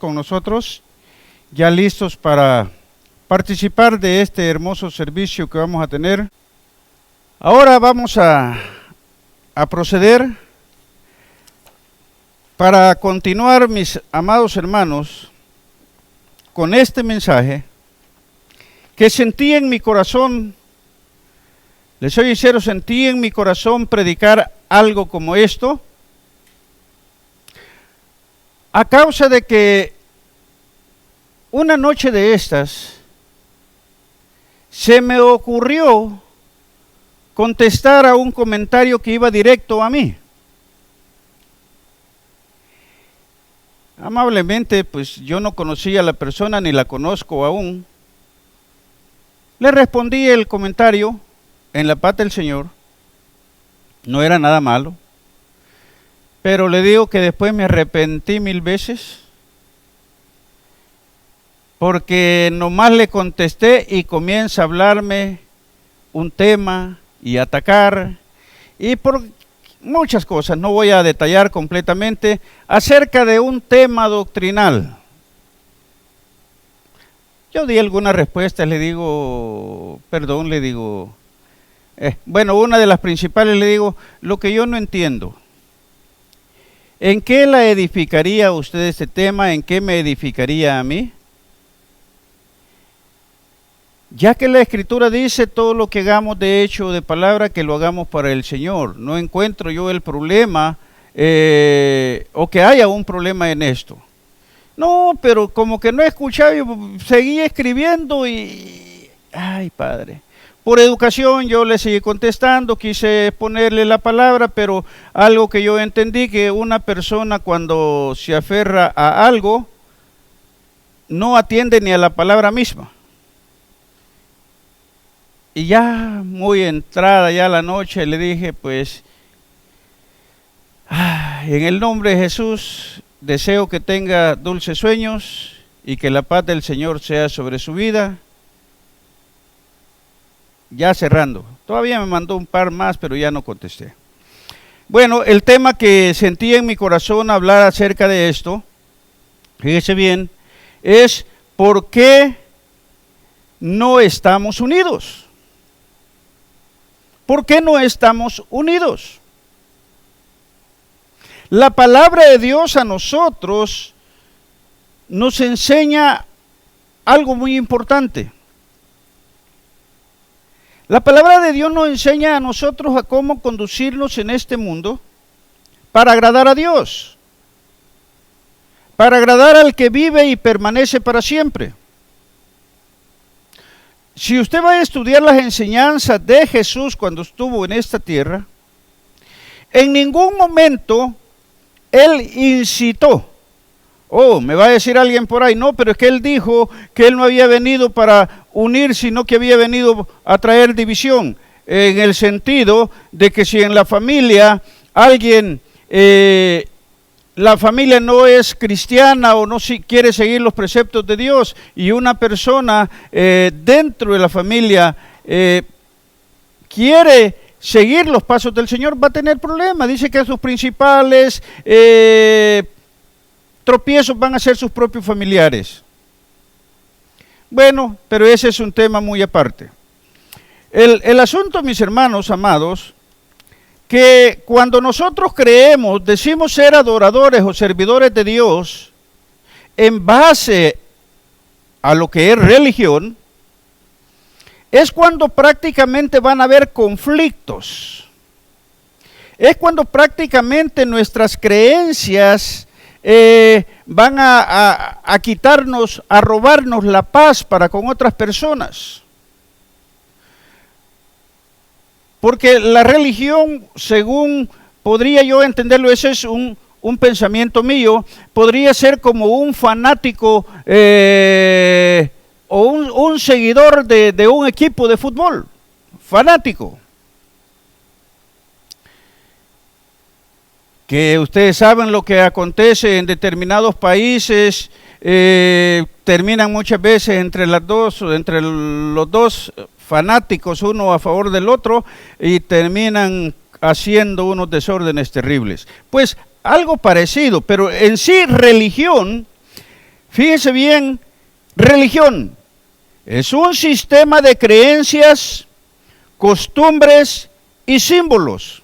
con nosotros, ya listos para participar de este hermoso servicio que vamos a tener. Ahora vamos a proceder para continuar, mis amados hermanos, con este mensaje que sentí en mi corazón. Les soy sincero, sentí en mi corazón predicar algo como esto, a causa de que una noche de estas se me ocurrió contestar a un comentario que iba directo a mí. Amablemente, pues yo no conocía a la persona ni la conozco aún. Le respondí el comentario en la paz del Señor. No era nada malo, pero le digo que después me arrepentí 1000 veces, porque nomás le contesté y comienza a hablarme un tema y atacar, y por muchas cosas, no voy a detallar completamente, acerca de un tema doctrinal. Yo di algunas respuestas, le digo, una de las principales, le digo, lo que yo no entiendo, ¿en qué la edificaría a usted este tema? ¿En qué me edificaría a mí? Ya que la Escritura dice todo lo que hagamos de hecho o de palabra, que lo hagamos para el Señor. No encuentro yo el problema o que haya un problema en esto. No, pero como que no escuchaba, yo seguí escribiendo y... Ay, Padre. Por educación yo le seguí contestando, quise ponerle la palabra, pero algo que yo entendí, que una persona cuando se aferra a algo, no atiende ni a la palabra misma. Y ya muy entrada ya la noche le dije, pues, en el nombre de Jesús, deseo que tenga dulces sueños y que la paz del Señor sea sobre su vida. Ya cerrando, todavía me mandó un par más, pero ya no contesté. Bueno, el tema que sentí en mi corazón hablar acerca de esto, fíjese bien, es ¿por qué no estamos unidos? ¿Por qué no estamos unidos? La palabra de Dios a nosotros nos enseña algo muy importante. La palabra de Dios nos enseña a nosotros a cómo conducirnos en este mundo para agradar a Dios, para agradar al que vive y permanece para siempre. Si usted va a estudiar las enseñanzas de Jesús cuando estuvo en esta tierra, en ningún momento Él incitó. Me va a decir alguien por ahí, no, pero es que Él dijo que Él no había venido para unir, sino que había venido a traer división, en el sentido de que si en la familia alguien, la familia no es cristiana o no quiere seguir los preceptos de Dios, y una persona dentro de la familia quiere seguir los pasos del Señor, va a tener problemas. Dice que sus principales tropiezos van a ser sus propios familiares. Bueno, pero ese es un tema muy aparte. El asunto, mis hermanos amados, que cuando nosotros creemos, decimos ser adoradores o servidores de Dios, en base a lo que es religión, es cuando prácticamente van a haber conflictos. Es cuando prácticamente nuestras creencias van a quitarnos, a robarnos la paz para con otras personas. Porque la religión, según podría yo entenderlo, ese es un pensamiento mío, podría ser como un fanático o un seguidor de un equipo de fútbol, fanático. Que ustedes saben lo que acontece en determinados países, terminan muchas veces entre los dos fanáticos, uno a favor del otro, y terminan haciendo unos desórdenes terribles. Pues algo parecido, pero en sí religión Fíjese bien, religión es un sistema de creencias, costumbres y símbolos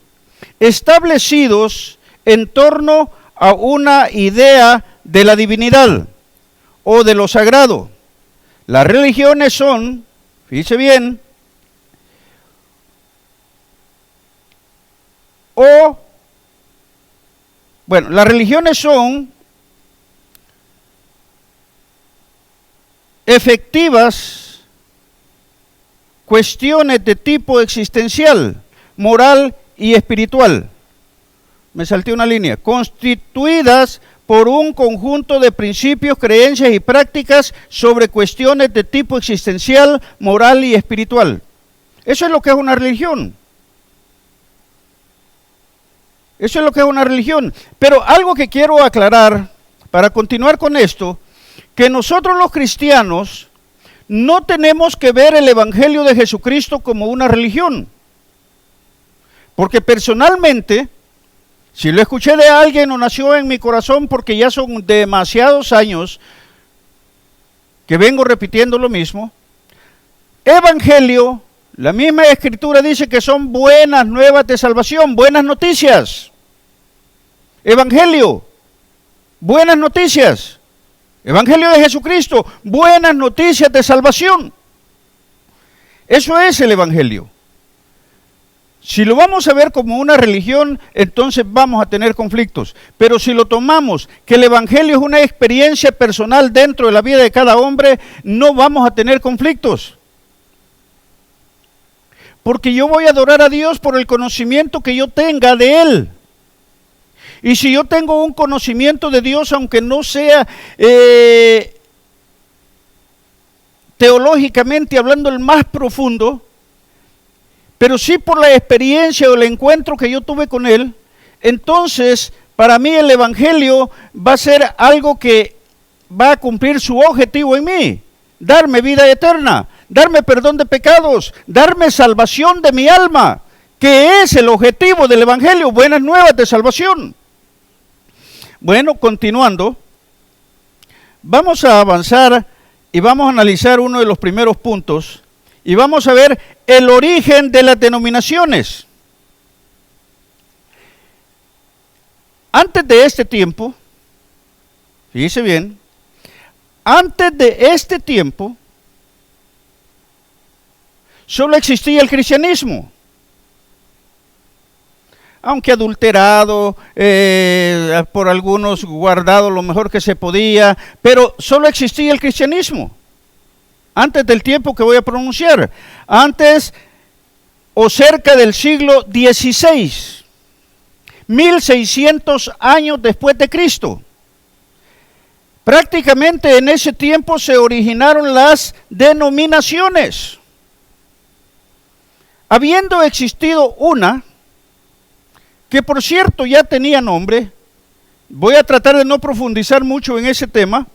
establecidos en torno a una idea de la divinidad o de lo sagrado. Las religiones son, fíjese bien, las religiones son efectivas cuestiones de tipo existencial, moral y espiritual. Me salté una línea. Constituidas por un conjunto de principios, creencias y prácticas sobre cuestiones de tipo existencial, moral y espiritual. Eso es lo que es una religión. Eso es lo que es una religión. Pero algo que quiero aclarar, para continuar con esto, que nosotros los cristianos no tenemos que ver el Evangelio de Jesucristo como una religión. Porque personalmente, si lo escuché de alguien o nació en mi corazón, porque ya son demasiados años que vengo repitiendo lo mismo, Evangelio, la misma Escritura dice que son buenas nuevas de salvación, buenas noticias. Evangelio, buenas noticias. Evangelio de Jesucristo, buenas noticias de salvación. Eso es el Evangelio. Si lo vamos a ver como una religión, entonces vamos a tener conflictos. Pero si lo tomamos que el Evangelio es una experiencia personal dentro de la vida de cada hombre, no vamos a tener conflictos. Porque yo voy a adorar a Dios por el conocimiento que yo tenga de Él. Y si yo tengo un conocimiento de Dios, aunque no sea teológicamente hablando el más profundo, pero sí por la experiencia o el encuentro que yo tuve con Él, entonces para mí el Evangelio va a ser algo que va a cumplir su objetivo en mí, darme vida eterna, darme perdón de pecados, darme salvación de mi alma, que es el objetivo del Evangelio, buenas nuevas de salvación. Bueno, continuando, vamos a avanzar y vamos a analizar uno de los primeros puntos y vamos a ver el origen de las denominaciones. Antes de este tiempo, fíjese bien, antes de este tiempo, solo existía el cristianismo. Aunque adulterado, por algunos guardado lo mejor que se podía, pero solo existía el cristianismo. Antes del tiempo que voy a pronunciar, antes o cerca del siglo XVI, 1600 años después de Cristo. Prácticamente en ese tiempo se originaron las denominaciones. Habiendo existido una, que por cierto ya tenía nombre, voy a tratar de no profundizar mucho en ese tema,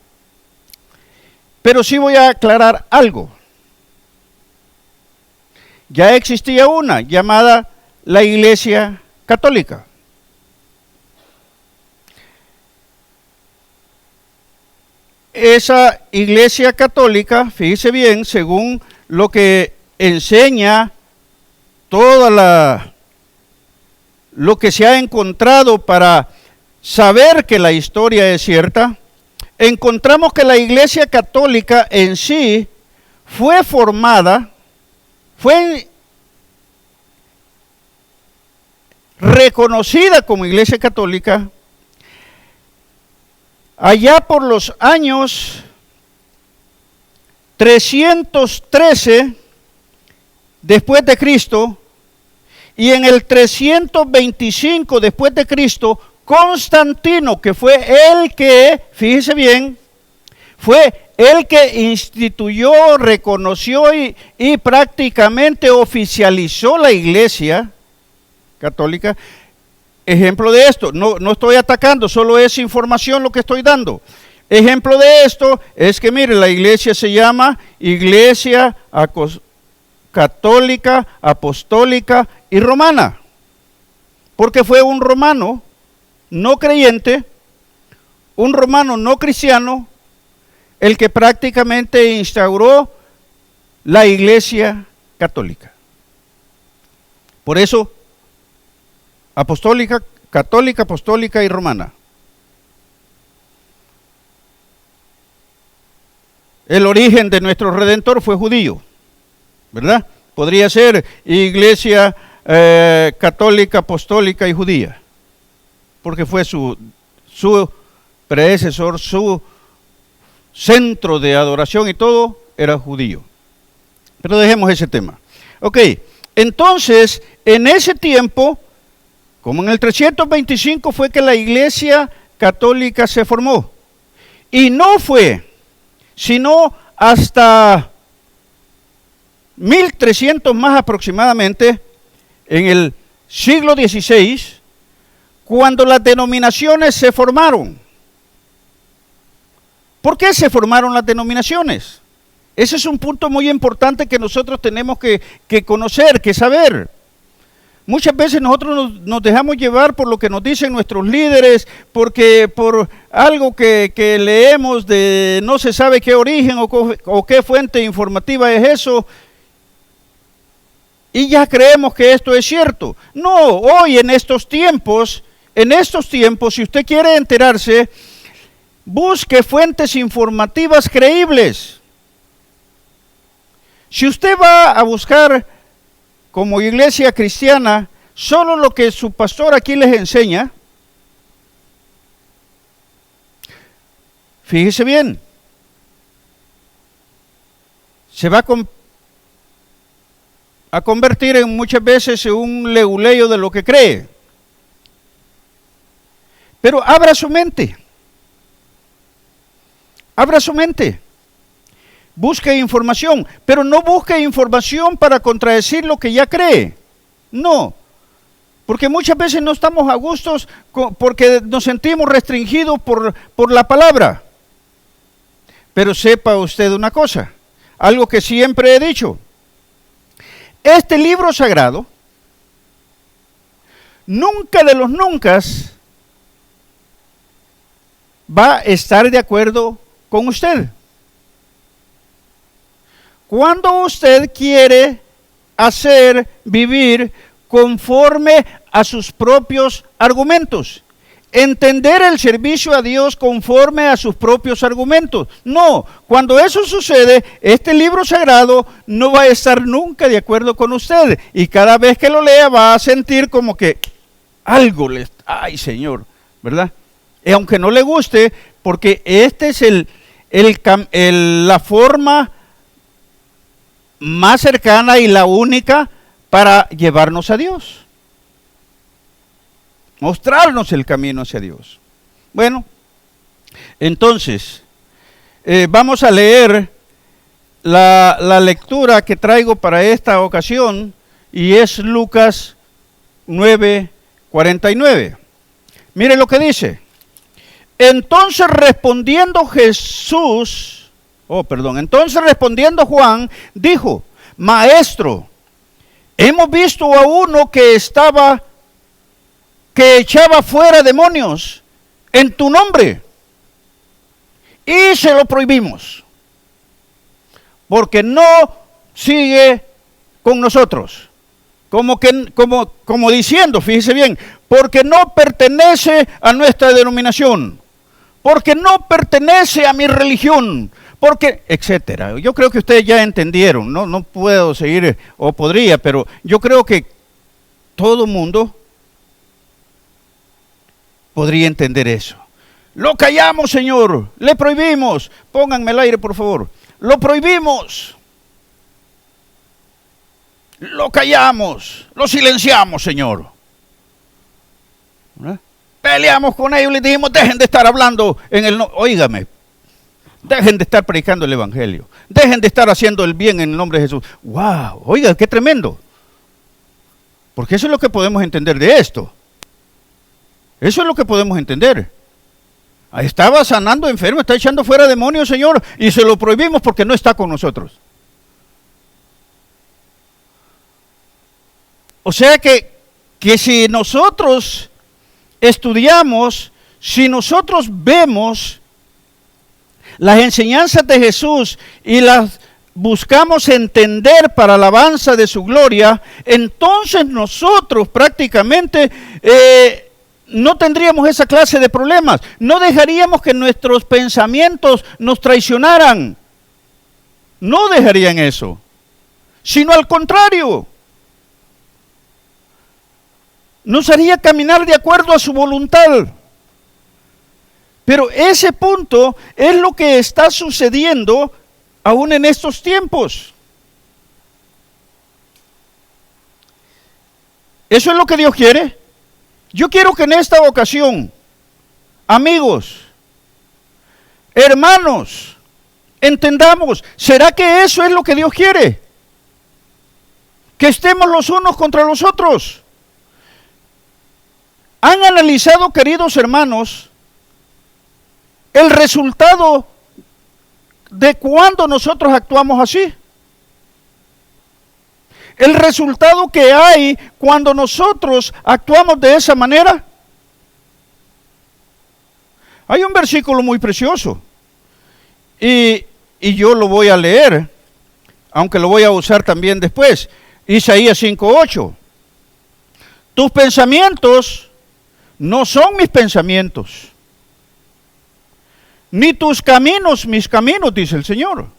pero sí voy a aclarar algo. Ya existía una llamada la Iglesia Católica. Esa Iglesia Católica, fíjese bien, según lo que enseña lo que se ha encontrado para saber que la historia es cierta, encontramos que la Iglesia Católica en sí fue formada, fue reconocida como Iglesia Católica allá por los años 313 después de Cristo, y en el 325 después de Cristo, Constantino, que fue el que, fíjese bien, fue el que instituyó, reconoció y prácticamente oficializó la Iglesia Católica. Ejemplo de esto, no estoy atacando, solo es información lo que estoy dando. Ejemplo de esto es que, mire, la iglesia se llama Iglesia Católica, Apostólica y Romana, porque fue un romano no creyente, un romano no cristiano, el que prácticamente instauró la Iglesia Católica. Por eso, apostólica, católica, apostólica y romana. El origen de nuestro Redentor fue judío, ¿verdad? Podría ser Iglesia católica, apostólica y judía, porque fue su predecesor, su centro de adoración y todo era judío. Pero dejemos ese tema. Ok, entonces, en ese tiempo, como en el 325 fue que la Iglesia Católica se formó. Y no fue sino hasta 1300 más aproximadamente, en el siglo XVI, cuando las denominaciones se formaron. ¿Por qué se formaron las denominaciones? Ese es un punto muy importante que nosotros tenemos que conocer, que saber. Muchas veces nosotros nos dejamos llevar por lo que nos dicen nuestros líderes, porque por algo que leemos de no se sabe qué origen o qué fuente informativa es eso, y ya creemos que esto es cierto. No, hoy en estos tiempos, si usted quiere enterarse, busque fuentes informativas creíbles. Si usted va a buscar como iglesia cristiana solo lo que su pastor aquí les enseña, fíjese bien, se va a convertir en muchas veces en un leguleyo de lo que cree. Pero abra su mente. Abra su mente. Busque información, pero no busque información para contradecir lo que ya cree. No, porque muchas veces no estamos a gustos porque nos sentimos restringidos por la palabra. Pero sepa usted una cosa, algo que siempre he dicho. Este libro sagrado, nunca de los nunca va a estar de acuerdo con usted. Cuando usted quiere vivir conforme a sus propios argumentos, entender el servicio a Dios conforme a sus propios argumentos. No, cuando eso sucede, este libro sagrado no va a estar nunca de acuerdo con usted. Y cada vez que lo lea va a sentir como que algo ay Señor, ¿verdad? Y aunque no le guste, porque este es la forma más cercana y la única para llevarnos a Dios, mostrarnos el camino hacia Dios. Bueno, entonces vamos a leer la lectura que traigo para esta ocasión, y es Lucas 9:49. Mire lo que dice. Entonces respondiendo Juan, dijo: Maestro, hemos visto a uno que echaba fuera demonios en tu nombre, y se lo prohibimos, porque no sigue con nosotros. Como diciendo, fíjese bien, porque no pertenece a nuestra denominación, porque no pertenece a mi religión, porque, etcétera. Yo creo que ustedes ya entendieron, no puedo seguir, o podría, pero yo creo que todo mundo podría entender eso. Lo callamos, Señor, le prohibimos. Pónganme el aire, por favor. Lo prohibimos. Lo callamos, lo silenciamos, Señor. ¿Verdad? Peleamos con ellos, les dijimos: dejen de estar hablando óigame, dejen de estar predicando el evangelio, dejen de estar haciendo el bien en el nombre de Jesús. ¡Wow! Oiga, qué tremendo. Porque eso es lo que podemos entender de esto. Eso es lo que podemos entender. Ahí estaba sanando enfermos, está echando fuera demonios, Señor, y se lo prohibimos porque no está con nosotros. O sea que si nosotros estudiamos, si nosotros vemos las enseñanzas de Jesús y las buscamos entender para alabanza de su gloria, entonces nosotros prácticamente no tendríamos esa clase de problemas. No dejaríamos que nuestros pensamientos nos traicionaran. No dejarían eso, sino al contrario. Nos haría caminar de acuerdo a su voluntad. Pero ese punto es lo que está sucediendo aún en estos tiempos. ¿Eso es lo que Dios quiere? Yo quiero que en esta ocasión, amigos, hermanos, entendamos, ¿será que eso es lo que Dios quiere? Que estemos los unos contra los otros. ¿Han analizado, queridos hermanos, el resultado de cuando nosotros actuamos así? El resultado que hay cuando nosotros actuamos de esa manera. Hay un versículo muy precioso y yo lo voy a leer, aunque lo voy a usar también después. Isaías 5:8. Tus pensamientos no son mis pensamientos, ni tus caminos mis caminos, dice el Señor.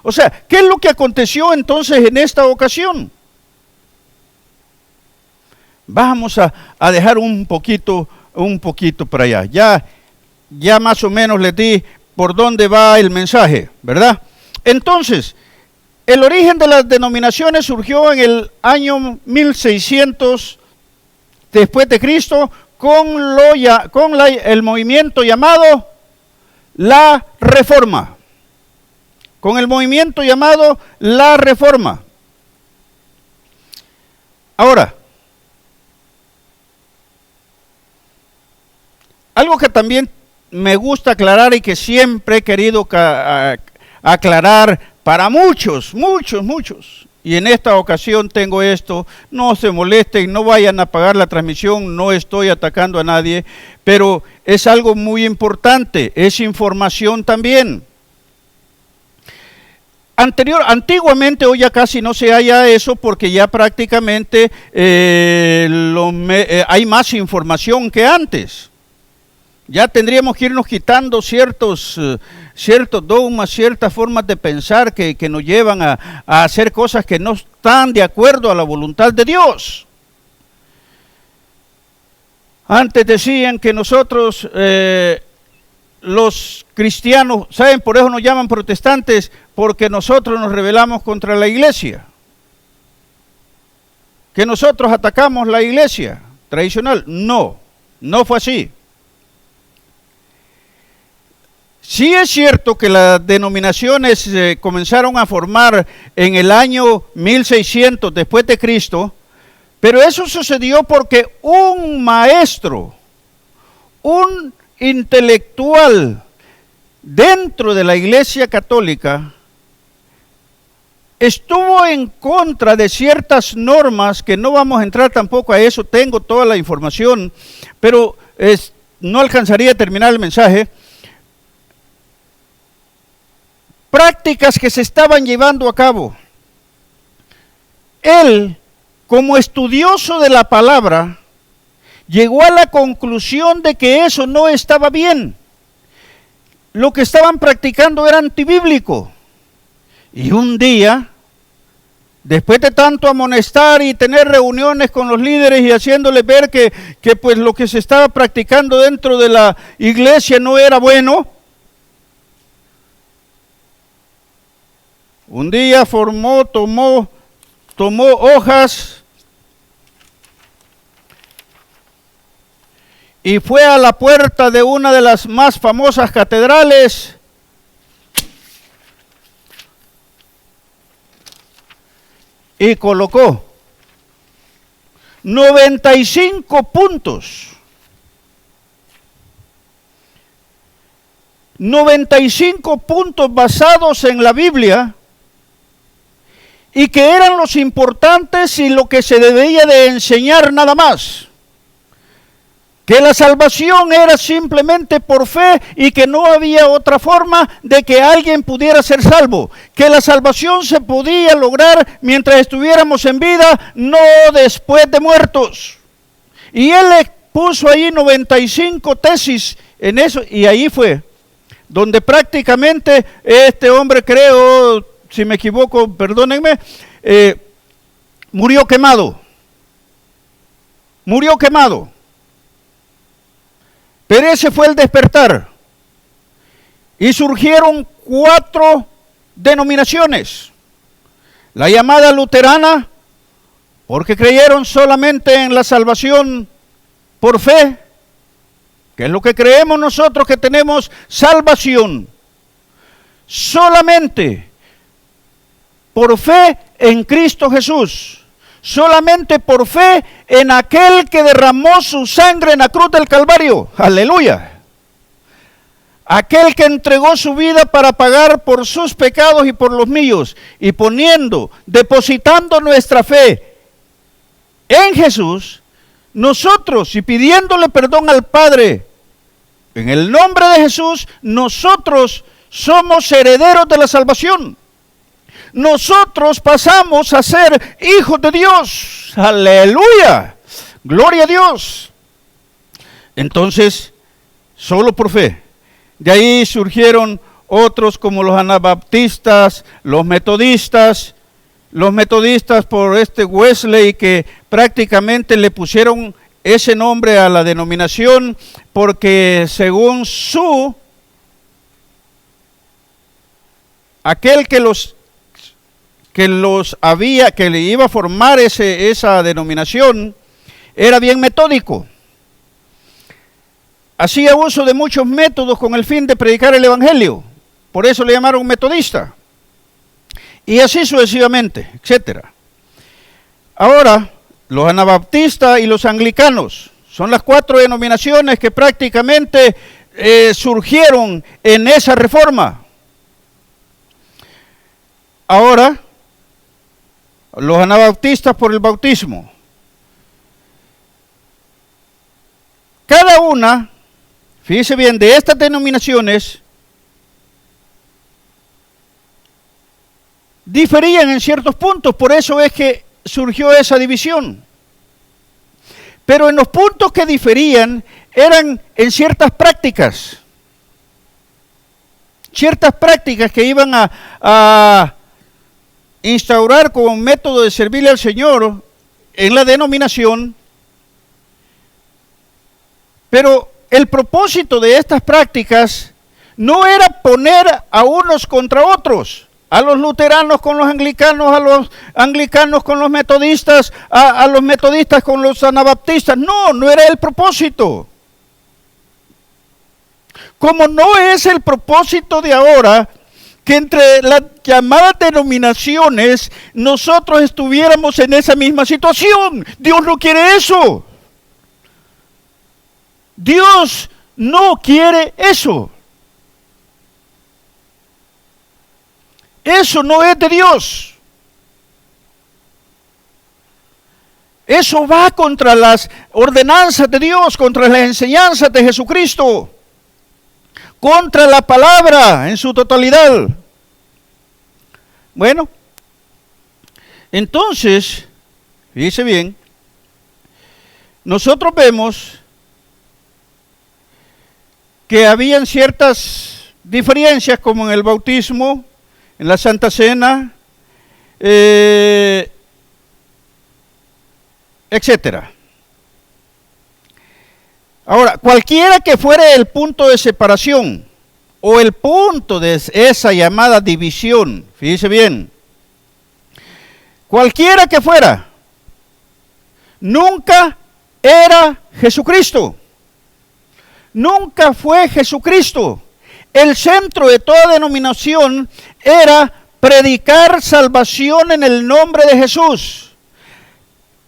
O sea, ¿qué es lo que aconteció entonces en esta ocasión? Vamos a dejar un poquito para allá. Ya más o menos les di por dónde va el mensaje, ¿verdad? Entonces, el origen de las denominaciones surgió en el año 1600 después de Cristo con el movimiento llamado la Reforma. Con el movimiento llamado la Reforma. Ahora, algo que también me gusta aclarar y que siempre he querido aclarar para muchos, y en esta ocasión tengo esto, no se molesten, no vayan a apagar la transmisión, no estoy atacando a nadie, pero es algo muy importante, es información también. Antiguamente, hoy ya casi no se halla eso porque ya prácticamente hay más información que antes. Ya tendríamos que irnos quitando ciertos dogmas, ciertas formas de pensar que nos llevan a hacer cosas que no están de acuerdo a la voluntad de Dios. Antes decían que nosotros, los cristianos, ¿saben? Por eso nos llaman protestantes, porque nosotros nos rebelamos contra la iglesia. Que nosotros atacamos la iglesia tradicional. No fue así. Sí es cierto que las denominaciones comenzaron a formar en el año 1600 después de Cristo, pero eso sucedió porque un maestro, un intelectual dentro de la Iglesia Católica estuvo en contra de ciertas normas, que no vamos a entrar tampoco a eso, tengo toda la información, pero no alcanzaría a terminar el mensaje. Prácticas que se estaban llevando a cabo. Él, como estudioso de la palabra, llegó a la conclusión de que eso no estaba bien. Lo que estaban practicando era antibíblico. Y un día, después de tanto amonestar y tener reuniones con los líderes y haciéndoles ver que pues lo que se estaba practicando dentro de la iglesia no era bueno, un día tomó hojas y fue a la puerta de una de las más famosas catedrales y colocó 95 puntos. 95 puntos basados en la Biblia y que eran los importantes y lo que se debía de enseñar nada más. que la salvación era simplemente por fe y que no había otra forma de que alguien pudiera ser salvo, que la salvación se podía lograr mientras estuviéramos en vida, no después de muertos. Y él le puso ahí 95 tesis en eso, y ahí fue donde prácticamente este hombre, creo, si me equivoco, perdónenme, murió quemado. Murió quemado. Pero ese fue el despertar. Y surgieron 4 denominaciones. La llamada luterana, porque creyeron solamente en la salvación por fe, que es lo que creemos nosotros, que tenemos salvación solamente por fe en Cristo Jesús, solamente por fe en aquel que derramó su sangre en la cruz del Calvario. Aleluya. Aquel que entregó su vida para pagar por sus pecados y por los míos, y depositando nuestra fe en Jesús, nosotros, y pidiéndole perdón al Padre, en el nombre de Jesús, nosotros somos herederos de la salvación. Nosotros pasamos a ser hijos de Dios. Aleluya. Gloria a Dios. Entonces, solo por fe. De ahí surgieron otros como los anabaptistas, los metodistas por Wesley, que prácticamente le pusieron ese nombre a la denominación porque según aquel que le iba a formar esa denominación, era bien metódico. Hacía uso de muchos métodos con el fin de predicar el evangelio. Por eso le llamaron metodista. Y así sucesivamente, etcétera. Ahora, los anabaptistas y los anglicanos son las 4 denominaciones que prácticamente surgieron en esa reforma. Ahora, los anabaptistas por el bautismo. Cada una, fíjese bien, de estas denominaciones diferían en ciertos puntos, por eso es que surgió esa división. Pero en los puntos que diferían eran en ciertas prácticas que iban a instaurar como método de servirle al Señor en la denominación. Pero el propósito de estas prácticas no era poner a unos contra otros, a los luteranos con los anglicanos, a los anglicanos con los metodistas, a los metodistas con los anabaptistas. No era el propósito. Como no es el propósito de ahora que entre las llamadas denominaciones nosotros estuviéramos en esa misma situación. Dios no quiere eso. Dios no quiere eso. Eso no es de Dios. Eso va contra las ordenanzas de Dios, contra las enseñanzas de Jesucristo, contra la palabra en su totalidad. Bueno, entonces, fíjese bien, nosotros vemos que habían ciertas diferencias como en el bautismo, en la Santa Cena, etcétera. Ahora, cualquiera que fuera el punto de separación o el punto de esa llamada división, fíjese bien, cualquiera que fuera, nunca era Jesucristo. Nunca fue Jesucristo. El centro de toda denominación era predicar salvación en el nombre de Jesús.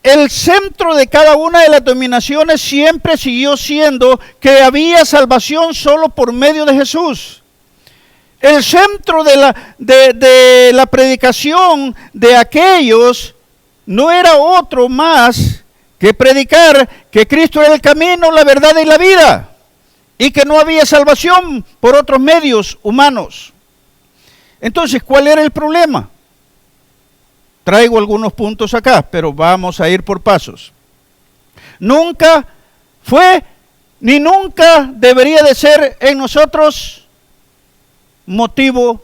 El centro de cada una de las denominaciones siempre siguió siendo que había salvación solo por medio de Jesús. El centro de la predicación de aquellos no era otro más que predicar que Cristo era el camino, la verdad y la vida, y que no había salvación por otros medios humanos. Entonces, ¿cuál era el problema? Traigo algunos puntos acá, pero vamos a ir por pasos. Nunca fue, ni nunca debería de ser en nosotros motivo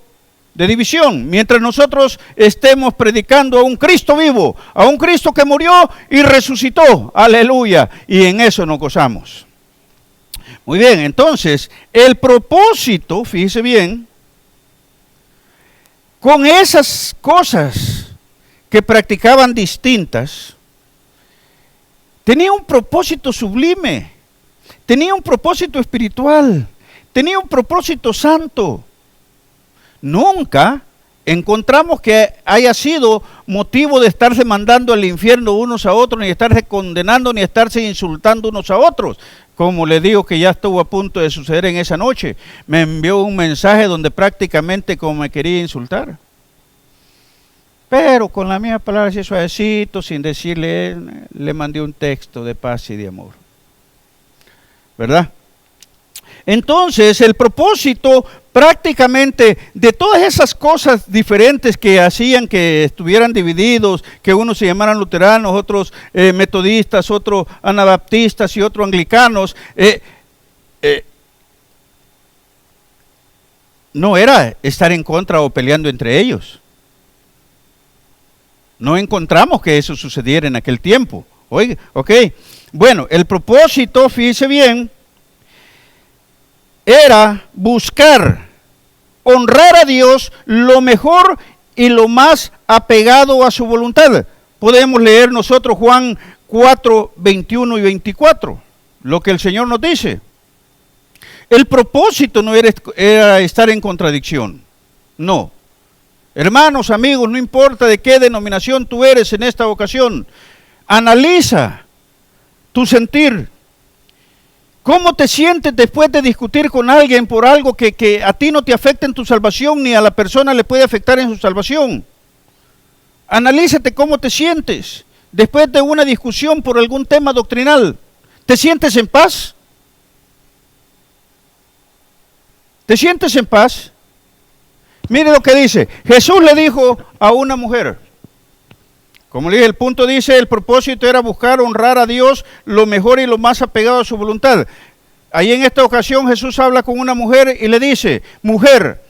de división, mientras nosotros estemos predicando a un Cristo vivo, a un Cristo que murió y resucitó, aleluya, y en eso nos gozamos. Muy bien, entonces, el propósito, fíjese bien, con esas cosas que practicaban distintas, tenía un propósito sublime, tenía un propósito espiritual, tenía un propósito santo. Nunca encontramos que haya sido motivo de estarse mandando al infierno unos a otros, ni estarse condenando, ni estarse insultando unos a otros. Como le digo que ya estuvo a punto de suceder en esa noche. Me envió un mensaje donde prácticamente como me quería insultar. Pero con la misma palabra así suavecito, sin decirle, le mandé un texto de paz y de amor. ¿Verdad? Entonces, el propósito prácticamente de todas esas cosas diferentes que hacían que estuvieran divididos, que unos se llamaran luteranos, otros metodistas, otros anabaptistas y otros anglicanos, no era estar en contra o peleando entre ellos. No encontramos que eso sucediera en aquel tiempo. Oiga, ok. Bueno, el propósito, fíjese bien, era buscar honrar a Dios lo mejor y lo más apegado a su voluntad. Podemos leer nosotros Juan 4, 21 y 24, lo que el Señor nos dice. El propósito no era estar en contradicción, no. Hermanos, amigos, no importa de qué denominación tú eres en esta ocasión, analiza tu sentir. ¿Cómo te sientes después de discutir con alguien por algo que a ti no te afecta en tu salvación, ni a la persona le puede afectar en su salvación? Analízate cómo te sientes después de una discusión por algún tema doctrinal. ¿Te sientes en paz? ¿Te sientes en paz? Mire lo que dice. Jesús le dijo a una mujer. Como le dije, el punto dice, el propósito era buscar honrar a Dios lo mejor y lo más apegado a su voluntad. Ahí en esta ocasión Jesús habla con una mujer y le dice, mujer,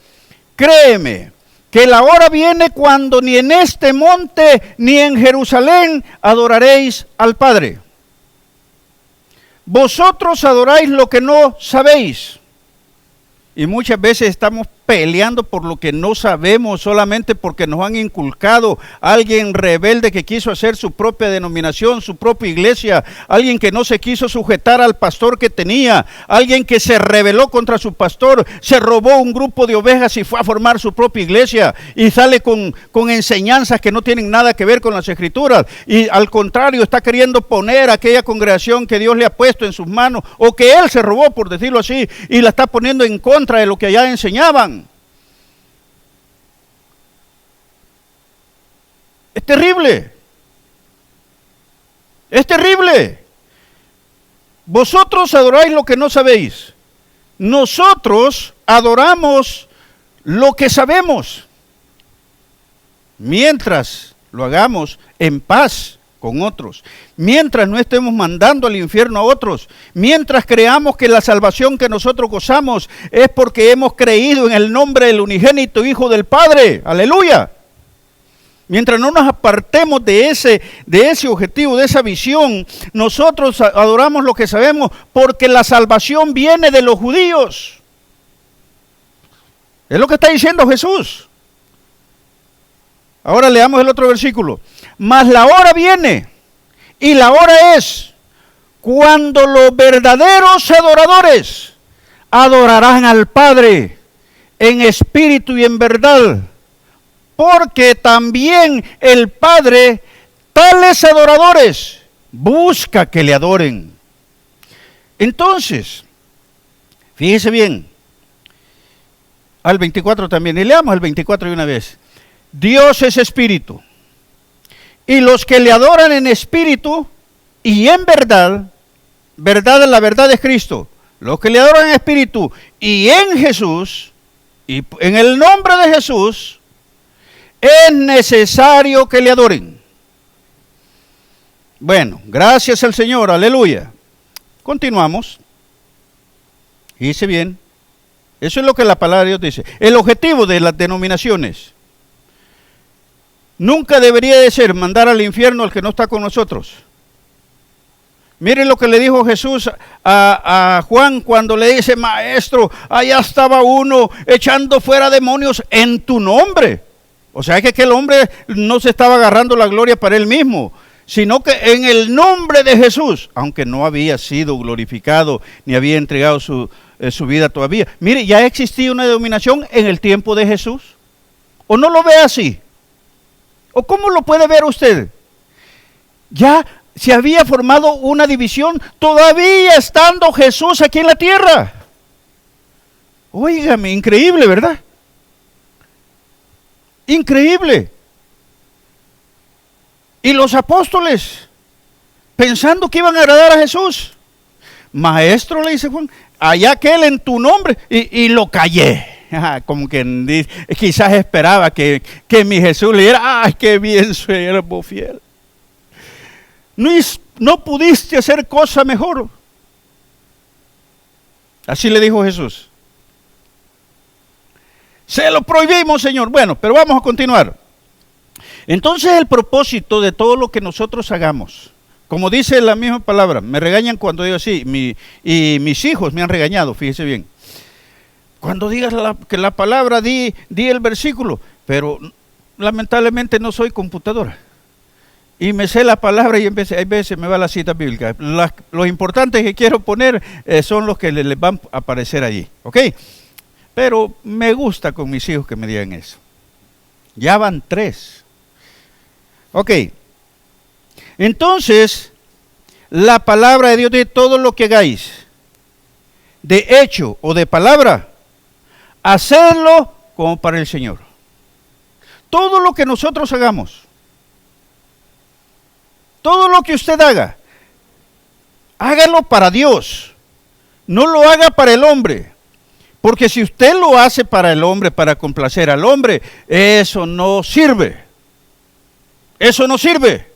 créeme que la hora viene cuando ni en este monte ni en Jerusalén adoraréis al Padre. Vosotros adoráis lo que no sabéis. Y muchas veces estamos peleando por lo que no sabemos solamente porque nos han inculcado alguien rebelde que quiso hacer su propia denominación, su propia iglesia, alguien que no se quiso sujetar al pastor que tenía, alguien que se rebeló contra su pastor, se robó un grupo de ovejas y fue a formar su propia iglesia y sale con enseñanzas que no tienen nada que ver con las escrituras y al contrario está queriendo poner a aquella congregación que Dios le ha puesto en sus manos o que él se robó, por decirlo así, y la está poniendo en contra de lo que allá enseñaban. Es terrible. Es terrible. Vosotros adoráis lo que no sabéis. Nosotros adoramos lo que sabemos. Mientras lo hagamos en paz con otros, mientras no estemos mandando al infierno a otros, mientras creamos que la salvación que nosotros gozamos es porque hemos creído en el nombre del unigénito Hijo del Padre, aleluya. Mientras no nos apartemos de ese objetivo, de esa visión, nosotros adoramos lo que sabemos porque la salvación viene de los judíos. Es lo que está diciendo Jesús. Ahora leamos el otro versículo. Mas la hora viene, y la hora es, cuando los verdaderos adoradores adorarán al Padre en espíritu y en verdad, porque también el Padre, tales adoradores, busca que le adoren. Entonces, fíjese bien, al 24 también, y leamos el 24 de una vez. Dios es espíritu, y los que le adoran en espíritu y en verdad, la verdad es Cristo, los que le adoran en espíritu y en Jesús, y en el nombre de Jesús, es necesario que le adoren. Bueno, gracias al Señor, aleluya. Continuamos. Dice bien, eso es lo que la palabra de Dios dice. El objetivo de las denominaciones nunca debería de ser mandar al infierno al que no está con nosotros. Miren lo que le dijo Jesús a Juan cuando le dice: maestro, allá estaba uno echando fuera demonios en tu nombre. O sea que aquel hombre no se estaba agarrando la gloria para él mismo, sino que en el nombre de Jesús, aunque no había sido glorificado ni había entregado su vida todavía. Mire, ya existía una denominación en el tiempo de Jesús. ¿O no lo ve así? ¿O cómo lo puede ver usted? Ya se había formado una división todavía estando Jesús aquí en la tierra. Óigame, increíble, ¿verdad? Increíble. Y los apóstoles, pensando que iban a agradar a Jesús: maestro, le dice Juan, allá aquel en tu nombre, y lo callé. Como que quizás esperaba que mi Jesús le dijera: ¡ay, qué bien, siervo fiel! No pudiste hacer cosa mejor. Así le dijo Jesús. Se lo prohibimos, Señor. Bueno, pero vamos a continuar. Entonces, el propósito de todo lo que nosotros hagamos, como dice la misma palabra, me regañan cuando digo así, y mis hijos me han regañado, fíjese bien. Cuando digas que la palabra, di el versículo, pero lamentablemente no soy computadora. Y me sé la palabra y hay veces me va la cita bíblica. Los importantes que quiero poner son los que les van a aparecer allí, ¿ok? Pero me gusta con mis hijos que me digan eso. Ya van 3. Ok. Entonces, la palabra de Dios dice: todo lo que hagáis, de hecho o de palabra, hacedlo como para el Señor. Todo lo que nosotros hagamos, todo lo que usted haga, hágalo para Dios. No lo haga para el hombre. Porque si usted lo hace para el hombre, para complacer al hombre, eso no sirve. Eso no sirve.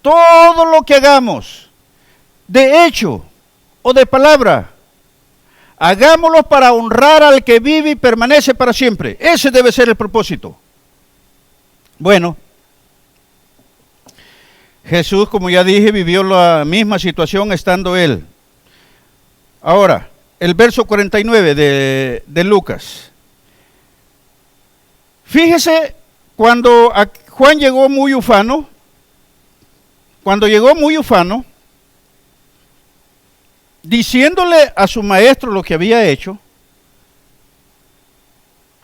Todo lo que hagamos, de hecho o de palabra, hagámoslo para honrar al que vive y permanece para siempre. Ese debe ser el propósito. Bueno, Jesús, como ya dije, vivió la misma situación estando él. Ahora, el verso 49 de Lucas. Fíjese, cuando Juan llegó muy ufano, diciéndole a su maestro lo que había hecho,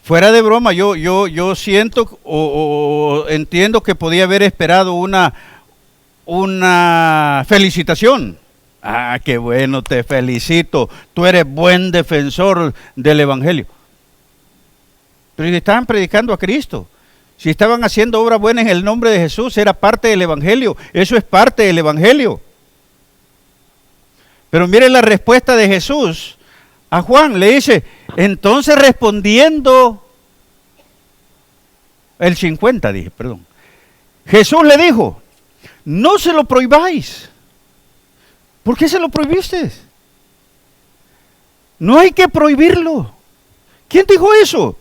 fuera de broma, yo siento o entiendo que podía haber esperado una felicitación. Ah, qué bueno, te felicito, tú eres buen defensor del Evangelio. Pero si estaban predicando a Cristo, si estaban haciendo obras buenas en el nombre de Jesús, era parte del Evangelio, eso es parte del Evangelio. Pero miren la respuesta de Jesús a Juan, le dice: entonces respondiendo, el 50 dije, perdón, Jesús le dijo: no se lo prohibáis. ¿Por qué se lo prohibiste? No hay que prohibirlo. ¿Quién dijo eso?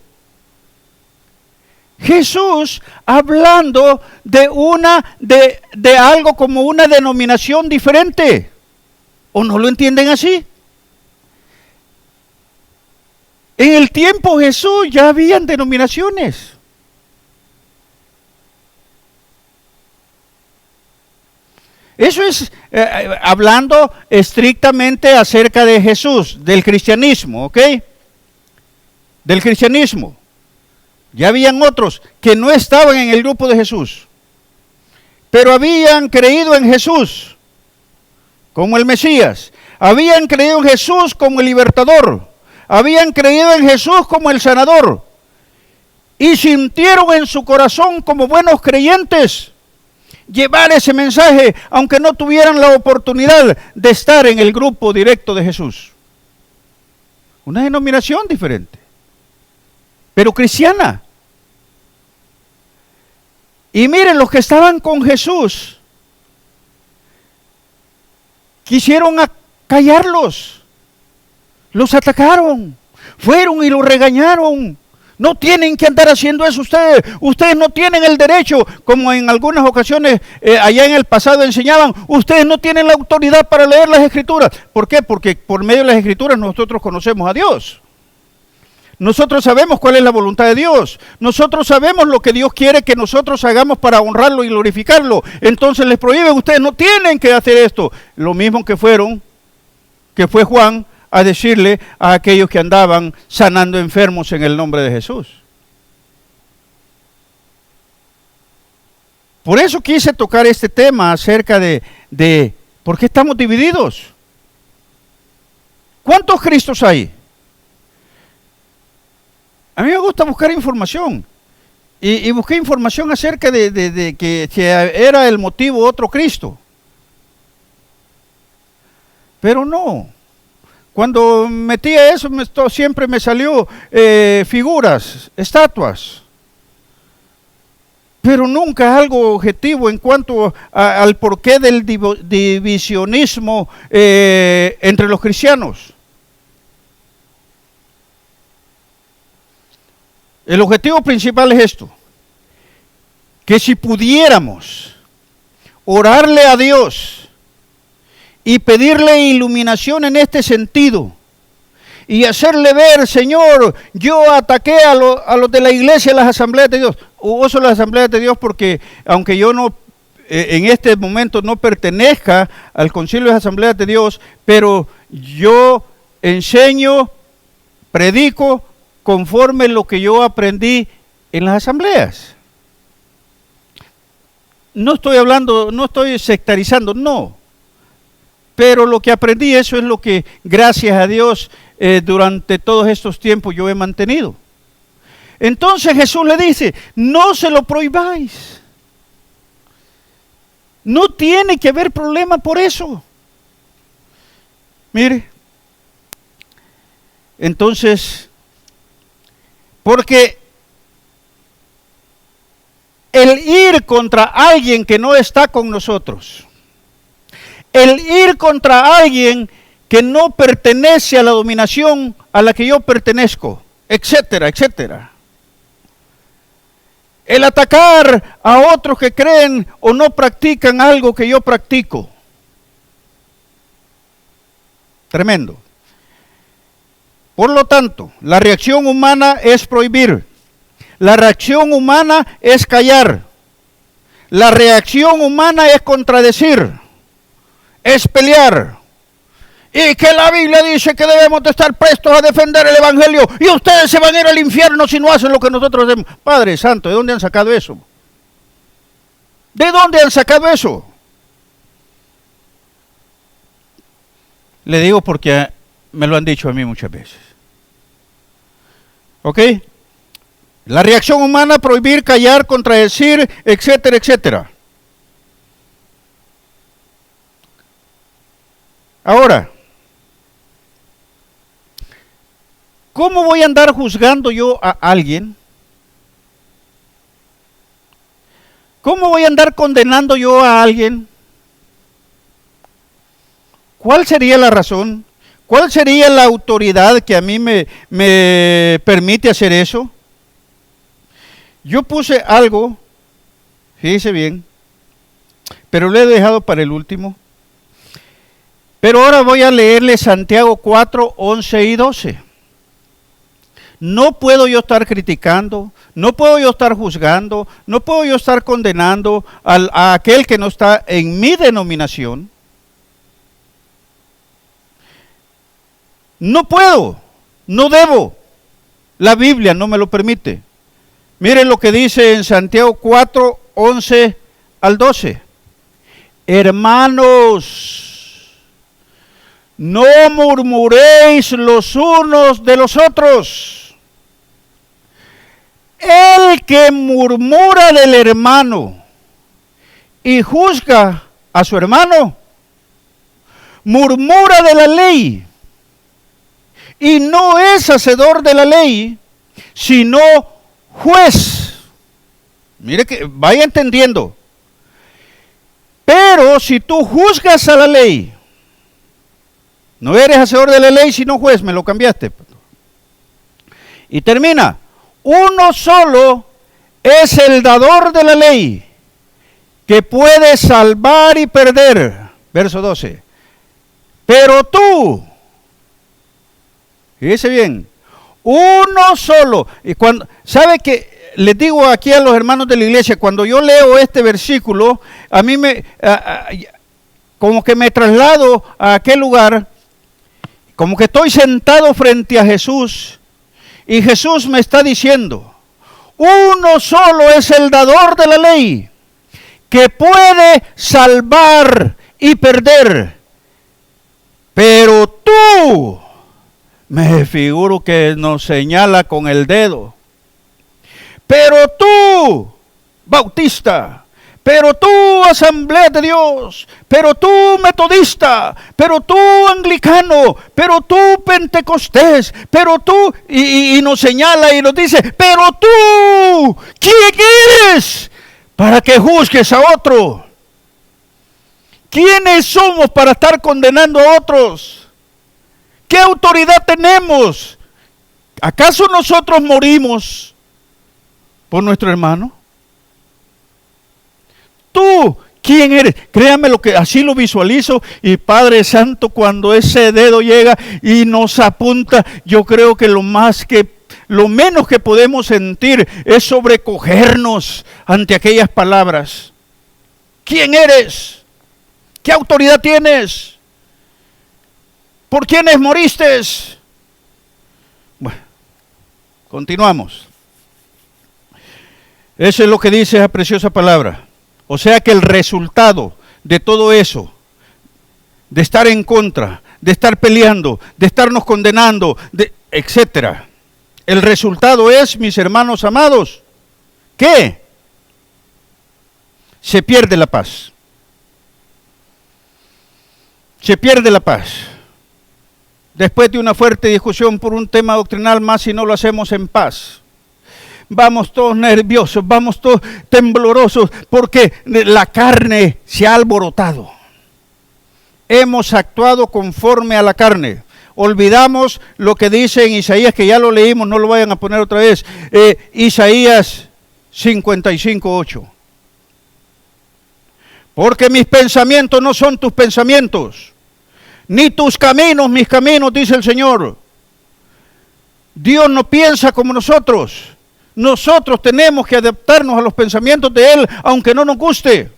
Jesús, hablando de algo como una denominación diferente. ¿O no lo entienden así? En el tiempo de Jesús ya habían denominaciones. Eso es hablando estrictamente acerca de Jesús, del cristianismo, ¿ok? Del cristianismo. Ya habían otros que no estaban en el grupo de Jesús, pero habían creído en Jesús como el Mesías, habían creído en Jesús como el libertador, habían creído en Jesús como el sanador, y sintieron en su corazón como buenos creyentes llevar ese mensaje, aunque no tuvieran la oportunidad de estar en el grupo directo de Jesús. Una denominación diferente, pero cristiana. Y miren, los que estaban con Jesús quisieron callarlos, los atacaron, fueron y los regañaron. No tienen que andar haciendo eso ustedes no tienen el derecho, como en algunas ocasiones allá en el pasado enseñaban, ustedes no tienen la autoridad para leer las Escrituras. ¿Por qué? Porque por medio de las Escrituras nosotros conocemos a Dios. Nosotros sabemos cuál es la voluntad de Dios. Nosotros sabemos lo que Dios quiere que nosotros hagamos para honrarlo y glorificarlo. Entonces les prohíben, ustedes no tienen que hacer esto. Lo mismo que fue Juan a decirle a aquellos que andaban sanando enfermos en el nombre de Jesús. Por eso quise tocar este tema acerca de ¿por qué estamos divididos? ¿Cuántos Cristos hay? A mí me gusta buscar información. Y busqué información acerca de que era el motivo otro Cristo. Pero no. Cuando metía eso, siempre me salió figuras, estatuas. Pero nunca algo objetivo en cuanto al porqué del divisionismo entre los cristianos. El objetivo principal es esto, que si pudiéramos orarle a Dios y pedirle iluminación en este sentido, y hacerle ver, Señor, yo ataqué a los de la iglesia, a las asambleas de Dios. Uso las asambleas de Dios porque, aunque yo no, en este momento no pertenezca al concilio de las asambleas de Dios, pero yo enseño, predico, conforme lo que yo aprendí en las asambleas. No estoy hablando, no estoy sectarizando, no. Pero lo que aprendí, eso es lo que, gracias a Dios, durante todos estos tiempos yo he mantenido. Entonces Jesús le dice, no se lo prohibáis. No tiene que haber problema por eso. Mire, entonces, porque el ir contra alguien que no está con nosotros, el ir contra alguien que no pertenece a la dominación a la que yo pertenezco, etcétera, etcétera. El atacar a otros que creen o no practican algo que yo practico. Tremendo. Por lo tanto, la reacción humana es prohibir. La reacción humana es callar. La reacción humana es contradecir. Es pelear. Y que la Biblia dice que debemos de estar prestos a defender el Evangelio. Y ustedes se van a ir al infierno si no hacen lo que nosotros hacemos. Padre Santo, ¿de dónde han sacado eso? ¿De dónde han sacado eso? Le digo porque me lo han dicho a mí muchas veces. ¿Ok? La reacción humana, prohibir, callar, contradecir, etcétera, etcétera. Ahora, ¿cómo voy a andar juzgando yo a alguien? ¿Cómo voy a andar condenando yo a alguien? ¿Cuál sería la razón? ¿Cuál sería la autoridad que a mí me permite hacer eso? Yo puse algo, fíjese bien, pero lo he dejado para el último. Pero ahora voy a leerle Santiago 4, 11 y 12. No puedo yo estar criticando, no puedo yo estar juzgando, no puedo yo estar condenando a aquel que no está en mi denominación. No puedo, no debo. La Biblia no me lo permite. Miren lo que dice en Santiago 4, 11 al 12. Hermanos, no murmuréis los unos de los otros. El que murmura del hermano y juzga a su hermano, murmura de la ley y no es hacedor de la ley, sino juez. Mire que vaya entendiendo. Pero si tú juzgas a la ley, no eres hacedor de la ley, sino juez, me lo cambiaste. Y termina, uno solo es el dador de la ley, que puede salvar y perder. Verso 12. Pero tú, fíjese bien, uno solo. Y cuando, ¿sabe qué? Les digo aquí a los hermanos de la iglesia, cuando yo leo este versículo, a mí como que me traslado a aquel lugar, como que estoy sentado frente a Jesús, y Jesús me está diciendo, uno solo es el dador de la ley, que puede salvar y perder. Pero tú, me figuro que nos señala con el dedo. Pero tú, bautista, pero tú, Asamblea de Dios, pero tú, metodista, pero tú, anglicano, pero tú, pentecostés, pero tú, y nos señala y nos dice, pero tú, ¿quién eres para que juzgues a otro? ¿Quiénes somos para estar condenando a otros? ¿Qué autoridad tenemos? ¿Acaso nosotros morimos por nuestro hermano? ¿Tú quién eres? Créame lo que así lo visualizo, y Padre Santo, cuando ese dedo llega y nos apunta, yo creo que lo menos que podemos sentir es sobrecogernos ante aquellas palabras. ¿Quién eres? ¿Qué autoridad tienes? ¿Por quiénes moriste? Bueno, continuamos. Eso es lo que dice esa preciosa palabra. O sea que el resultado de todo eso, de estar en contra, de estar peleando, de estarnos condenando, etcétera, el resultado es, mis hermanos amados, ¿qué? Se pierde la paz. Se pierde la paz. Después de una fuerte discusión por un tema doctrinal, más si no lo hacemos en paz. Vamos todos nerviosos, vamos todos temblorosos, porque la carne se ha alborotado. Hemos actuado conforme a la carne. Olvidamos lo que dice en Isaías, que ya lo leímos, no lo vayan a poner otra vez. Isaías 55:8. Porque mis pensamientos no son tus pensamientos, ni tus caminos mis caminos, dice el Señor. Dios no piensa como nosotros. Nosotros tenemos que adaptarnos a los pensamientos de Él, aunque no nos guste.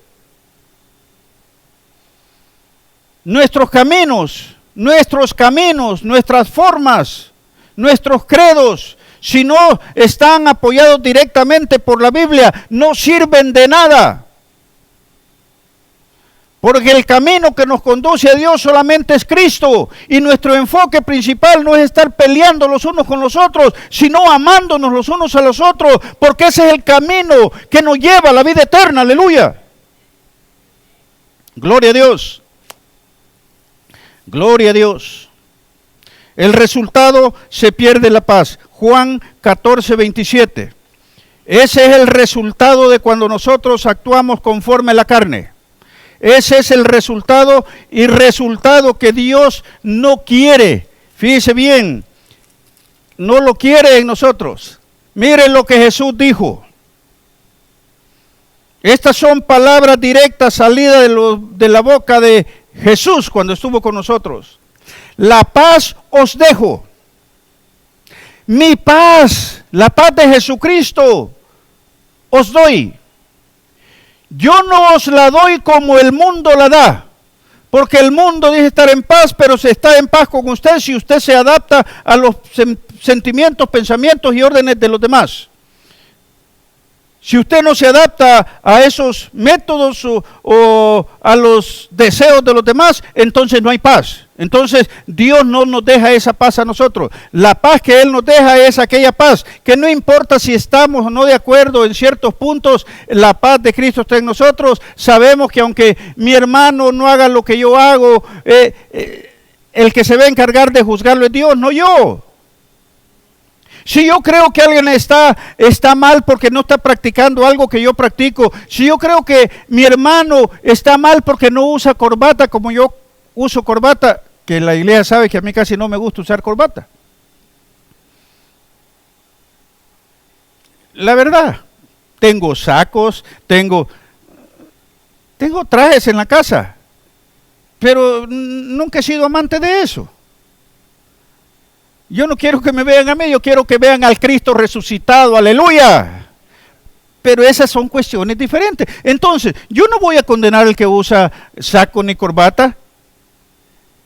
Nuestros caminos, nuestras formas, nuestros credos, si no están apoyados directamente por la Biblia, no sirven de nada. Porque el camino que nos conduce a Dios solamente es Cristo, y nuestro enfoque principal no es estar peleando los unos con los otros, sino amándonos los unos a los otros, porque ese es el camino que nos lleva a la vida eterna. Aleluya. Gloria a Dios. Gloria a Dios. El resultado, se pierde la paz. Juan 14:27. Ese es el resultado de cuando nosotros actuamos conforme a la carne. Ese es el resultado, y resultado que Dios no quiere. Fíjese bien, no lo quiere en nosotros. Miren lo que Jesús dijo. Estas son palabras directas salidas de la boca de Jesús cuando estuvo con nosotros. La paz os dejo. Mi paz, la paz de Jesucristo, os doy. Yo no os la doy como el mundo la da, porque el mundo dice estar en paz, pero se está en paz con usted si usted se adapta a los sentimientos, pensamientos y órdenes de los demás. Si usted no se adapta a esos métodos o a los deseos de los demás, entonces no hay paz. Entonces Dios no nos deja esa paz a nosotros. La paz que Él nos deja es aquella paz que no importa si estamos o no de acuerdo en ciertos puntos, la paz de Cristo está en nosotros. Sabemos que aunque mi hermano no haga lo que yo hago, el que se va a encargar de juzgarlo es Dios, no yo. Si yo creo que alguien está mal porque no está practicando algo que yo practico, si yo creo que mi hermano está mal porque no usa corbata como yo uso corbata, que la iglesia sabe que a mí casi no me gusta usar corbata. La verdad, tengo sacos, tengo trajes en la casa, pero nunca he sido amante de eso. Yo no quiero que me vean a mí, yo quiero que vean al Cristo resucitado, aleluya. Pero esas son cuestiones diferentes. Entonces, yo no voy a condenar al que usa saco ni corbata,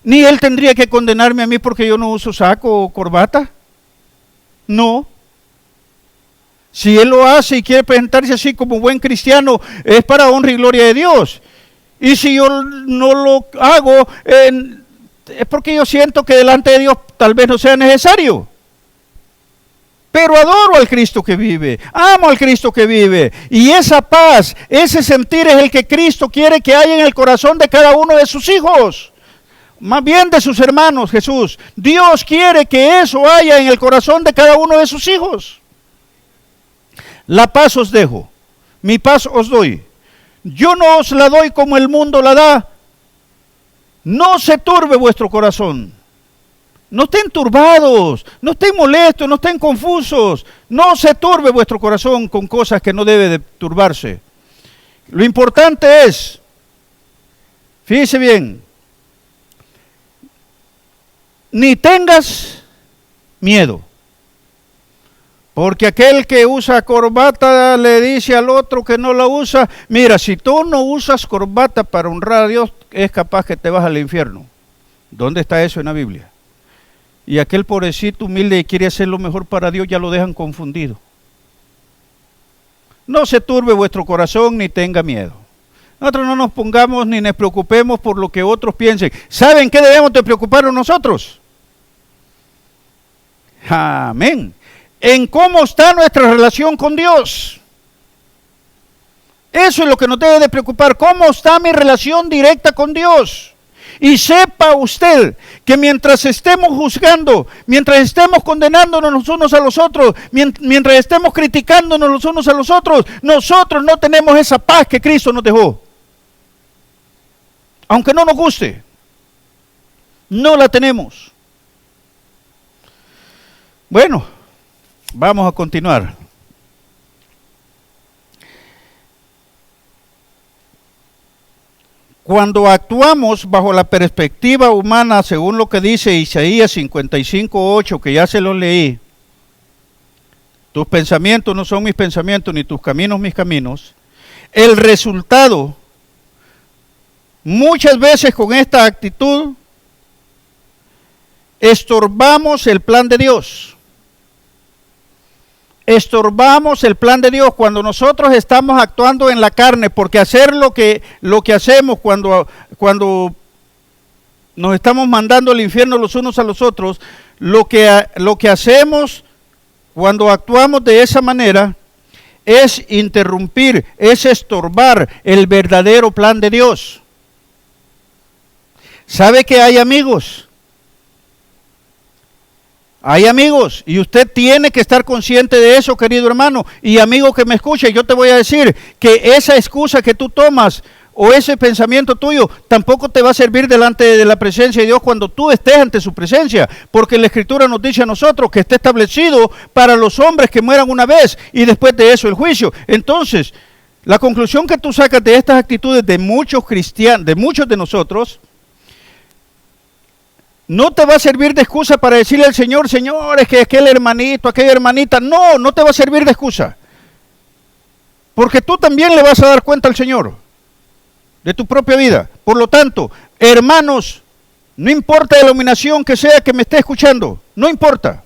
ni él tendría que condenarme a mí porque yo no uso saco o corbata. No. Si él lo hace y quiere presentarse así como buen cristiano, es para honra y gloria de Dios. Y si yo no lo hago, es porque yo siento que delante de Dios tal vez no sea necesario. Pero adoro al Cristo que vive, amo al Cristo que vive. Y esa paz, ese sentir es el que Cristo quiere que haya en el corazón de cada uno de sus hijos. Más bien de sus hermanos, Jesús. Dios quiere que eso haya en el corazón de cada uno de sus hijos. La paz os dejo, mi paz os doy. Yo no os la doy como el mundo la da. No se turbe vuestro corazón. No estén turbados, no estén molestos, no estén confusos. No se turbe vuestro corazón con cosas que no debe de turbarse. Lo importante es, fíjese bien, ni tengas miedo. Porque aquel que usa corbata le dice al otro que no la usa, mira, si tú no usas corbata para honrar a Dios, es capaz que te vas al infierno. ¿Dónde está eso en la Biblia? Y aquel pobrecito humilde que quiere hacer lo mejor para Dios, ya lo dejan confundido. No se turbe vuestro corazón ni tenga miedo. Nosotros no nos pongamos ni nos preocupemos por lo que otros piensen. ¿Saben qué debemos de preocuparnos nosotros? Amén. En cómo está nuestra relación con Dios. Eso es lo que nos debe de preocupar. ¿Cómo está mi relación directa con Dios? Y sepa usted que mientras estemos juzgando, mientras estemos condenándonos los unos a los otros, mientras estemos criticándonos los unos a los otros, nosotros no tenemos esa paz que Cristo nos dejó. Aunque no nos guste, no la tenemos. Bueno, vamos a continuar. Cuando actuamos bajo la perspectiva humana, según lo que dice Isaías 55:8, que ya se lo leí, tus pensamientos no son mis pensamientos, ni tus caminos mis caminos, el resultado, muchas veces con esta actitud, estorbamos el plan de Dios. Estorbamos el plan de Dios cuando nosotros estamos actuando en la carne, porque hacer lo que hacemos cuando nos estamos mandando al infierno los unos a los otros, lo que hacemos cuando actuamos de esa manera es interrumpir, es estorbar el verdadero plan de Dios. ¿Sabe que hay amigos? Hay amigos, y usted tiene que estar consciente de eso, querido hermano, y amigo que me escuche, yo te voy a decir que esa excusa que tú tomas o ese pensamiento tuyo tampoco te va a servir delante de la presencia de Dios cuando tú estés ante su presencia, porque la Escritura nos dice a nosotros que está establecido para los hombres que mueran una vez y después de eso el juicio. Entonces, la conclusión que tú sacas de estas actitudes de muchos cristianos, de muchos de nosotros, no te va a servir de excusa para decirle al Señor, Señor, es que aquel hermanito, aquella hermanita, no te va a servir de excusa. Porque tú también le vas a dar cuenta al Señor de tu propia vida. Por lo tanto, hermanos, no importa la denominación que sea que me esté escuchando, no importa.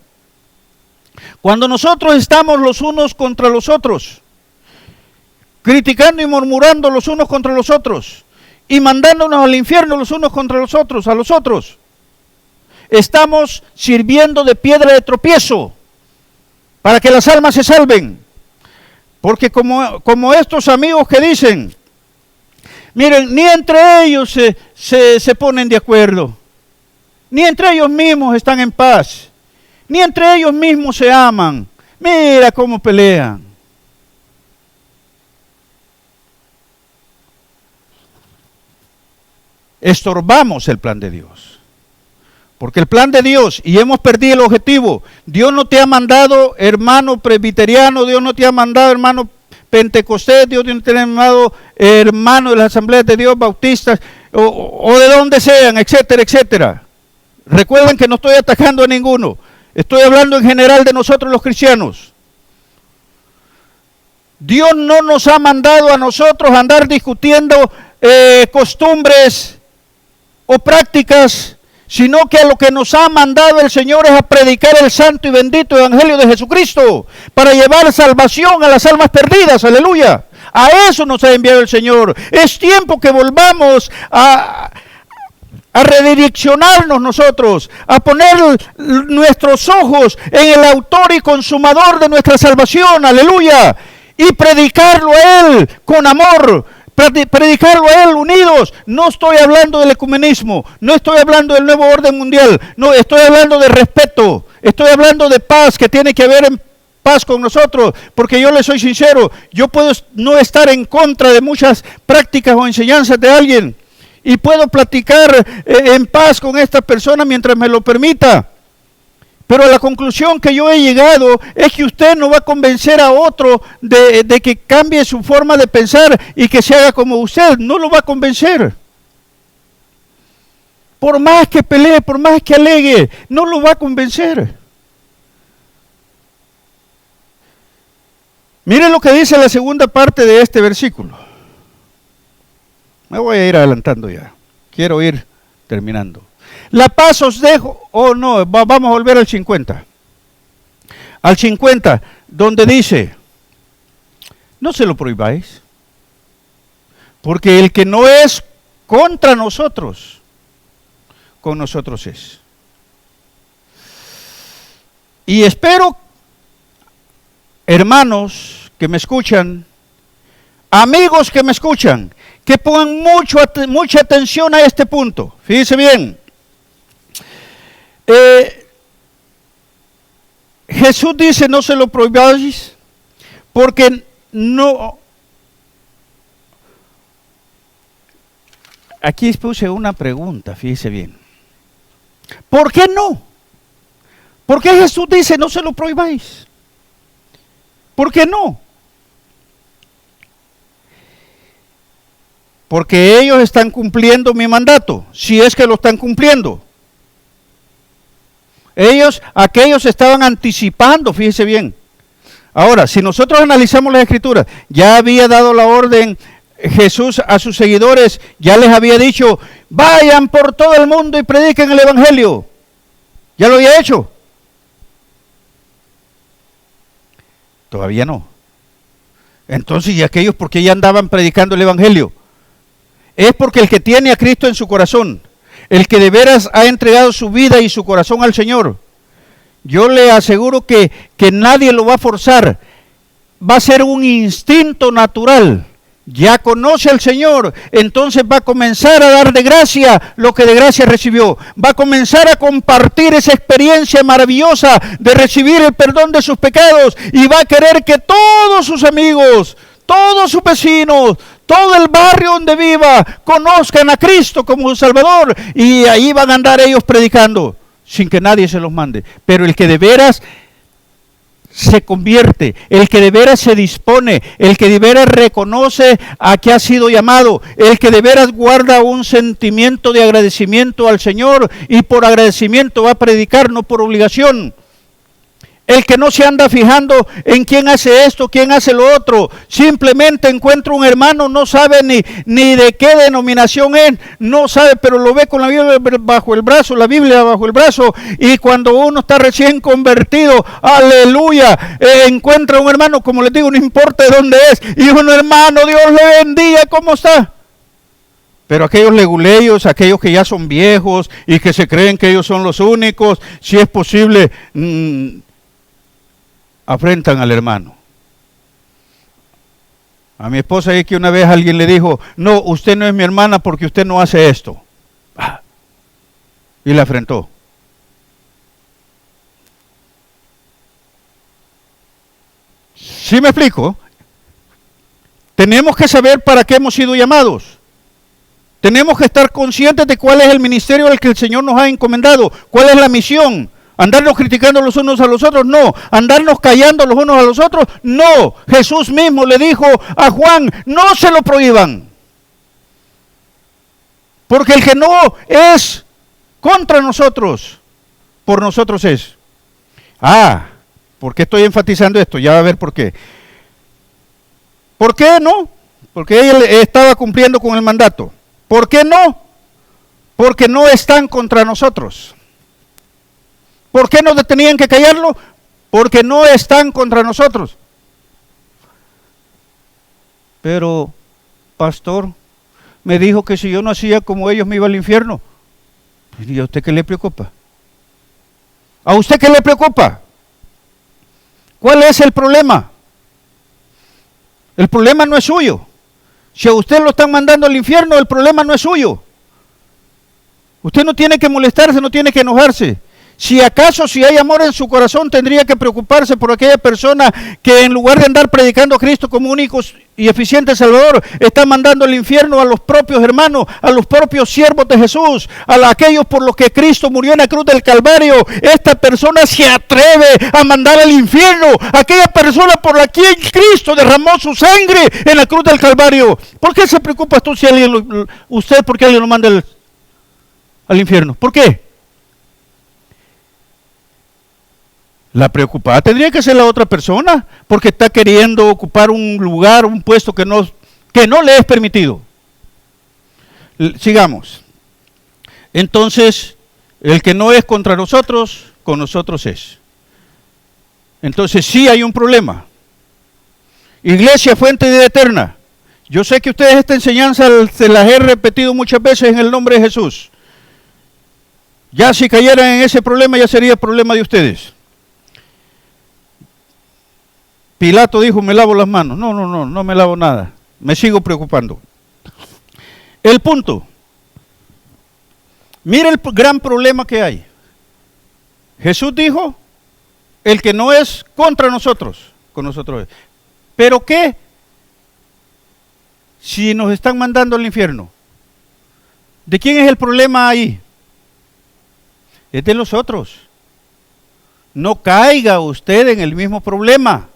Cuando nosotros estamos los unos contra los otros, criticando y murmurando los unos contra los otros y mandándonos al infierno los unos contra los otros, a los otros. Estamos sirviendo de piedra de tropiezo para que las almas se salven. Porque como estos amigos que dicen, miren, ni entre ellos se ponen de acuerdo, ni entre ellos mismos están en paz, ni entre ellos mismos se aman. Mira cómo pelean. Estorbamos el plan de Dios. Porque el plan de Dios, y hemos perdido el objetivo, Dios no te ha mandado hermano presbiteriano, Dios no te ha mandado hermano pentecostés, Dios no te ha mandado hermano de las asambleas de Dios bautistas, o de donde sean, etcétera, etcétera. Recuerden que no estoy atacando a ninguno, estoy hablando en general de nosotros los cristianos. Dios no nos ha mandado a nosotros a andar discutiendo costumbres o prácticas, sino que a lo que nos ha mandado el Señor es a predicar el santo y bendito evangelio de Jesucristo, para llevar salvación a las almas perdidas, aleluya. A eso nos ha enviado el Señor. Es tiempo que volvamos a redireccionarnos nosotros, a poner nuestros ojos en el autor y consumador de nuestra salvación, aleluya, y predicarlo a Él con amor, predicarlo a Él unidos. No estoy hablando del ecumenismo, no estoy hablando del nuevo orden mundial, no, estoy hablando de respeto, estoy hablando de paz, que tiene que haber en paz con nosotros, porque yo le soy sincero, yo puedo no estar en contra de muchas prácticas o enseñanzas de alguien, y puedo platicar en paz con esta persona mientras me lo permita. Pero la conclusión que yo he llegado es que usted no va a convencer a otro de que cambie su forma de pensar y que se haga como usted. No lo va a convencer. Por más que pelee, por más que alegue, no lo va a convencer. Miren lo que dice la segunda parte de este versículo. Me voy a ir adelantando ya. Quiero ir terminando. La paz os dejo, no, vamos a volver al 50. Al 50, donde dice, no se lo prohibáis, porque el que no es contra nosotros, con nosotros es. Y espero, hermanos que me escuchan, amigos que me escuchan, que pongan mucha atención a este punto. Fíjense bien. Jesús dice, no se lo prohibáis, porque no. Aquí puse una pregunta, fíjese bien. ¿Por qué no? ¿Por qué Jesús dice, no se lo prohibáis? ¿Por qué no? Porque ellos están cumpliendo mi mandato, si es que lo están cumpliendo. Aquellos estaban anticipando, fíjese bien. Ahora, si nosotros analizamos las Escrituras, ya había dado la orden Jesús a sus seguidores, ya les había dicho, vayan por todo el mundo y prediquen el Evangelio. ¿Ya lo había hecho? Todavía no. Entonces, ¿y aquellos por qué ya andaban predicando el Evangelio? Es porque el que tiene a Cristo en su corazón, el que de veras ha entregado su vida y su corazón al Señor, yo le aseguro que nadie lo va a forzar, va a ser un instinto natural. Ya conoce al Señor, entonces va a comenzar a dar de gracia lo que de gracia recibió, va a comenzar a compartir esa experiencia maravillosa de recibir el perdón de sus pecados, y va a querer que todos sus amigos, todos sus vecinos, todo el barrio donde viva, conozcan a Cristo como su Salvador, y ahí van a andar ellos predicando, sin que nadie se los mande. Pero el que de veras se convierte, el que de veras se dispone, el que de veras reconoce a que ha sido llamado, el que de veras guarda un sentimiento de agradecimiento al Señor, y por agradecimiento va a predicar, no por obligación, El que no se anda fijando en quién hace esto, quién hace lo otro. Simplemente encuentra un hermano, no sabe ni de qué denominación es, no sabe, pero lo ve con la Biblia bajo el brazo, la Biblia bajo el brazo. Y cuando uno está recién convertido, aleluya, encuentra un hermano, como les digo, no importa de dónde es. Y un hermano, Dios le bendiga, ¿cómo está? Pero aquellos leguleyos, aquellos que ya son viejos y que se creen que ellos son los únicos, si es posible, afrentan al hermano. A mi esposa es que una vez alguien le dijo, no, usted no es mi hermana porque usted no hace esto. Y la afrentó. ¿Sí me explico? Tenemos que saber para qué hemos sido llamados. Tenemos que estar conscientes de cuál es el ministerio al que el Señor nos ha encomendado, cuál es la misión. ¿Andarnos criticando los unos a los otros? No. ¿Andarnos callando los unos a los otros? No. Jesús mismo le dijo a Juan, no se lo prohíban. Porque el que no es contra nosotros, por nosotros es. ¿Por qué estoy enfatizando esto? Ya va a ver por qué. ¿Por qué no? Porque ella estaba cumpliendo con el mandato. ¿Por qué no? Porque no están contra nosotros. ¿Por qué no tenían que callarlo? Porque no están contra nosotros. Pero, pastor, me dijo que si yo no hacía como ellos me iba al infierno. ¿Y a usted qué le preocupa? ¿A usted qué le preocupa? ¿Cuál es el problema? El problema no es suyo. Si a usted lo están mandando al infierno, el problema no es suyo. Usted no tiene que molestarse, no tiene que enojarse. Si acaso, si hay amor en su corazón, tendría que preocuparse por aquella persona que en lugar de andar predicando a Cristo como único y eficiente Salvador, está mandando al infierno a los propios hermanos, a los propios siervos de Jesús, a aquellos por los que Cristo murió en la cruz del Calvario. Esta persona se atreve a mandar al infierno a aquella persona por la quien Cristo derramó su sangre en la cruz del Calvario. ¿Por qué se preocupa usted si alguien lo manda al infierno? ¿Por qué? La preocupada tendría que ser la otra persona, porque está queriendo ocupar un lugar, un puesto que no le es permitido. Sigamos. Entonces, el que no es contra nosotros, con nosotros es. Entonces sí hay un problema. Iglesia Fuente de Vida Eterna. Yo sé que ustedes esta enseñanza se las he repetido muchas veces en el nombre de Jesús. Ya si cayeran en ese problema, ya sería problema de ustedes. Pilato dijo, me lavo las manos. No me lavo nada. Me sigo preocupando. El punto. Mira el gran problema que hay. Jesús dijo, el que no es contra nosotros, con nosotros es. ¿Pero qué? Si nos están mandando al infierno. ¿De quién es el problema ahí? Es de los otros. No caiga usted en el mismo problema.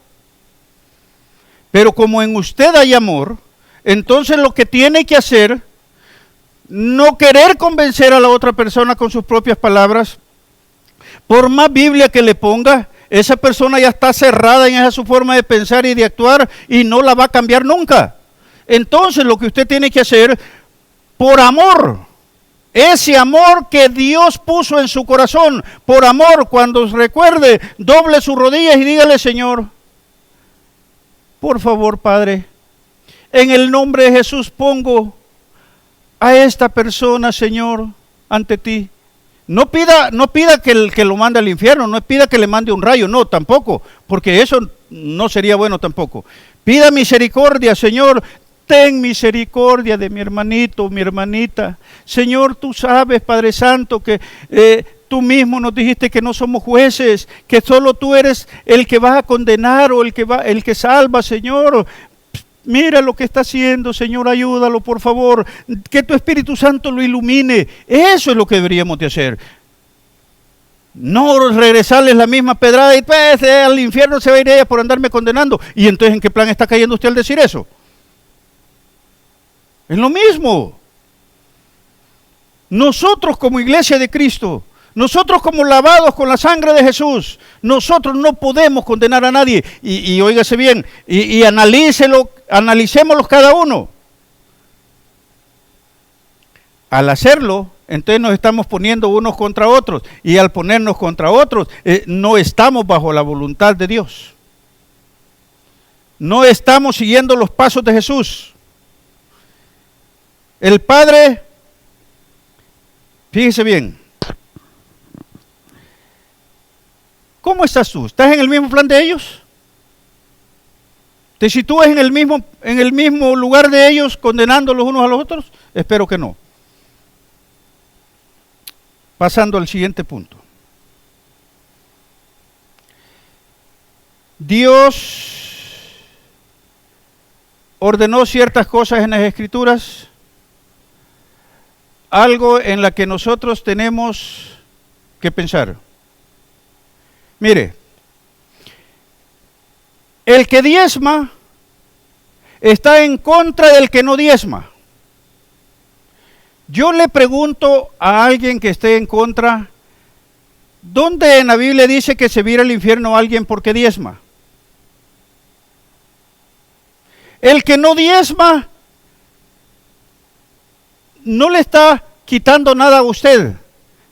Pero como en usted hay amor, entonces lo que tiene que hacer, no querer convencer a la otra persona con sus propias palabras, por más Biblia que le ponga, esa persona ya está cerrada en esa su forma de pensar y de actuar y no la va a cambiar nunca. Entonces lo que usted tiene que hacer, por amor, ese amor que Dios puso en su corazón, por amor, cuando recuerde, doble sus rodillas y dígale, Señor, por favor, Padre, en el nombre de Jesús pongo a esta persona, Señor, ante ti. No pida que lo mande al infierno, no pida que le mande un rayo, no, tampoco, porque eso no sería bueno tampoco. Pida misericordia, Señor, ten misericordia de mi hermanito, mi hermanita. Señor, tú sabes, Padre Santo, que tú mismo nos dijiste que no somos jueces, que solo tú eres el que vas a condenar o el que salva, Señor. Mira lo que está haciendo, Señor, ayúdalo, por favor. Que tu Espíritu Santo lo ilumine. Eso es lo que deberíamos de hacer. No regresarles la misma pedrada y pues al infierno se va a ir ella por andarme condenando. ¿Y entonces en qué plan está cayendo usted al decir eso? Es lo mismo. Nosotros como Iglesia de Cristo Nosotros como lavados con la sangre de Jesús, nosotros no podemos condenar a nadie. Y óigase bien, y analicémoslos cada uno. Al hacerlo, entonces nos estamos poniendo unos contra otros. Y al ponernos contra otros, no estamos bajo la voluntad de Dios. No estamos siguiendo los pasos de Jesús. El Padre, fíjese bien, ¿cómo estás tú? ¿Estás en el mismo plan de ellos? ¿Te sitúas en el mismo lugar de ellos, condenando los unos a los otros? Espero que no. Pasando al siguiente punto. Dios ordenó ciertas cosas en las Escrituras, algo en la que nosotros tenemos que pensar. Mire, el que diezma está en contra del que no diezma. Yo le pregunto a alguien que esté en contra, ¿dónde en la Biblia dice que se viera al infierno a alguien porque diezma? El que no diezma no le está quitando nada a usted,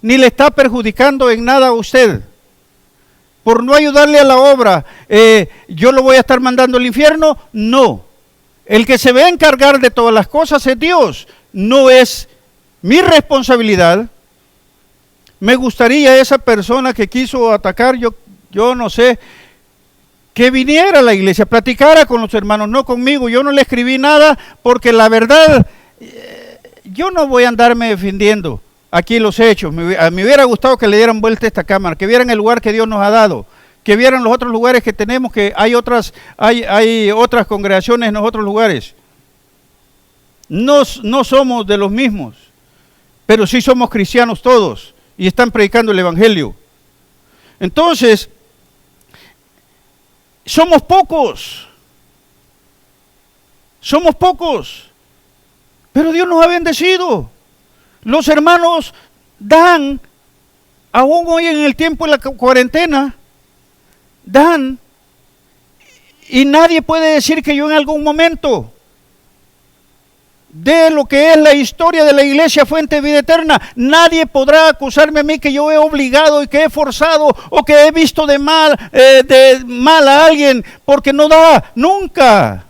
ni le está perjudicando en nada a usted. Por no ayudarle a la obra, ¿yo lo voy a estar mandando al infierno? No. El que se va a encargar de todas las cosas es Dios, no es mi responsabilidad. Me gustaría esa persona que quiso atacar, yo no sé, que viniera a la iglesia, platicara con los hermanos, no conmigo. Yo no le escribí nada porque la verdad, yo no voy a andarme defendiendo aquí los hechos. Me hubiera gustado que le dieran vuelta a esta cámara, que vieran el lugar que Dios nos ha dado, que vieran los otros lugares que tenemos, que hay otras congregaciones en los otros lugares. No somos de los mismos, pero sí somos cristianos todos y están predicando el evangelio. Entonces, somos pocos, pero Dios nos ha bendecido. Los hermanos dan, aún hoy en el tiempo de la cuarentena, dan, y nadie puede decir que yo en algún momento de lo que es la historia de la iglesia Fuente de Vida Eterna, nadie podrá acusarme a mí que yo he obligado y que he forzado o que he visto de mal a alguien porque no da, nunca.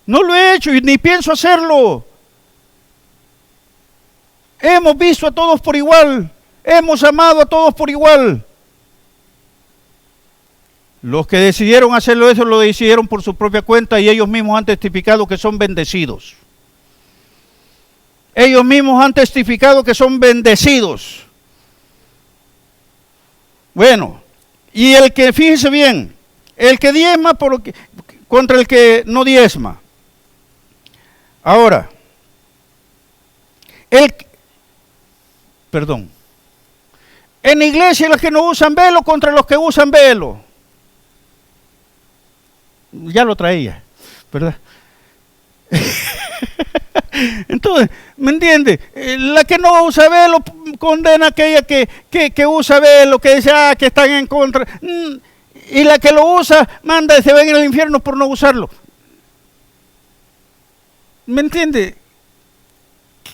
No lo he hecho y ni pienso hacerlo. Hemos visto a todos por igual, hemos amado a todos por igual. Los que decidieron hacerlo eso lo decidieron por su propia cuenta y ellos mismos han testificado que son bendecidos. Ellos mismos han testificado que son bendecidos. Bueno, y el que, fíjese bien, el que diezma contra el que no diezma. Ahora, en la iglesia los que no usan velo contra los que usan velo. Ya lo traía, ¿verdad? Entonces, ¿me entiende? La que no usa velo condena a aquella que usa velo, que dice, que están en contra. Y la que lo usa, manda y se va a ir al infierno por no usarlo. ¿Me entiende?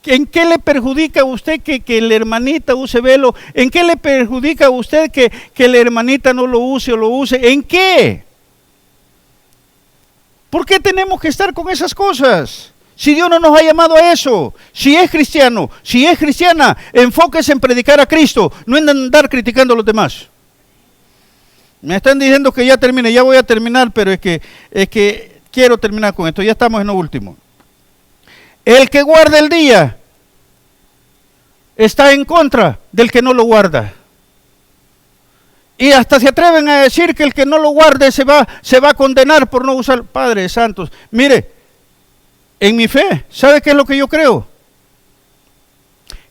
¿En qué le perjudica a usted que la hermanita use velo? ¿En qué le perjudica a usted que la hermanita no lo use o lo use? ¿En qué? ¿Por qué tenemos que estar con esas cosas? Si Dios no nos ha llamado a eso. Si es cristiano, si es cristiana, enfóquese en predicar a Cristo, no en andar criticando a los demás. Me están diciendo que ya termine, ya voy a terminar, pero es que quiero terminar con esto, ya estamos en lo último. El que guarda el día está en contra del que no lo guarda. Y hasta se atreven a decir que el que no lo guarde se va a condenar por no usar. Padre Santos, mire, en mi fe, ¿sabe qué es lo que yo creo?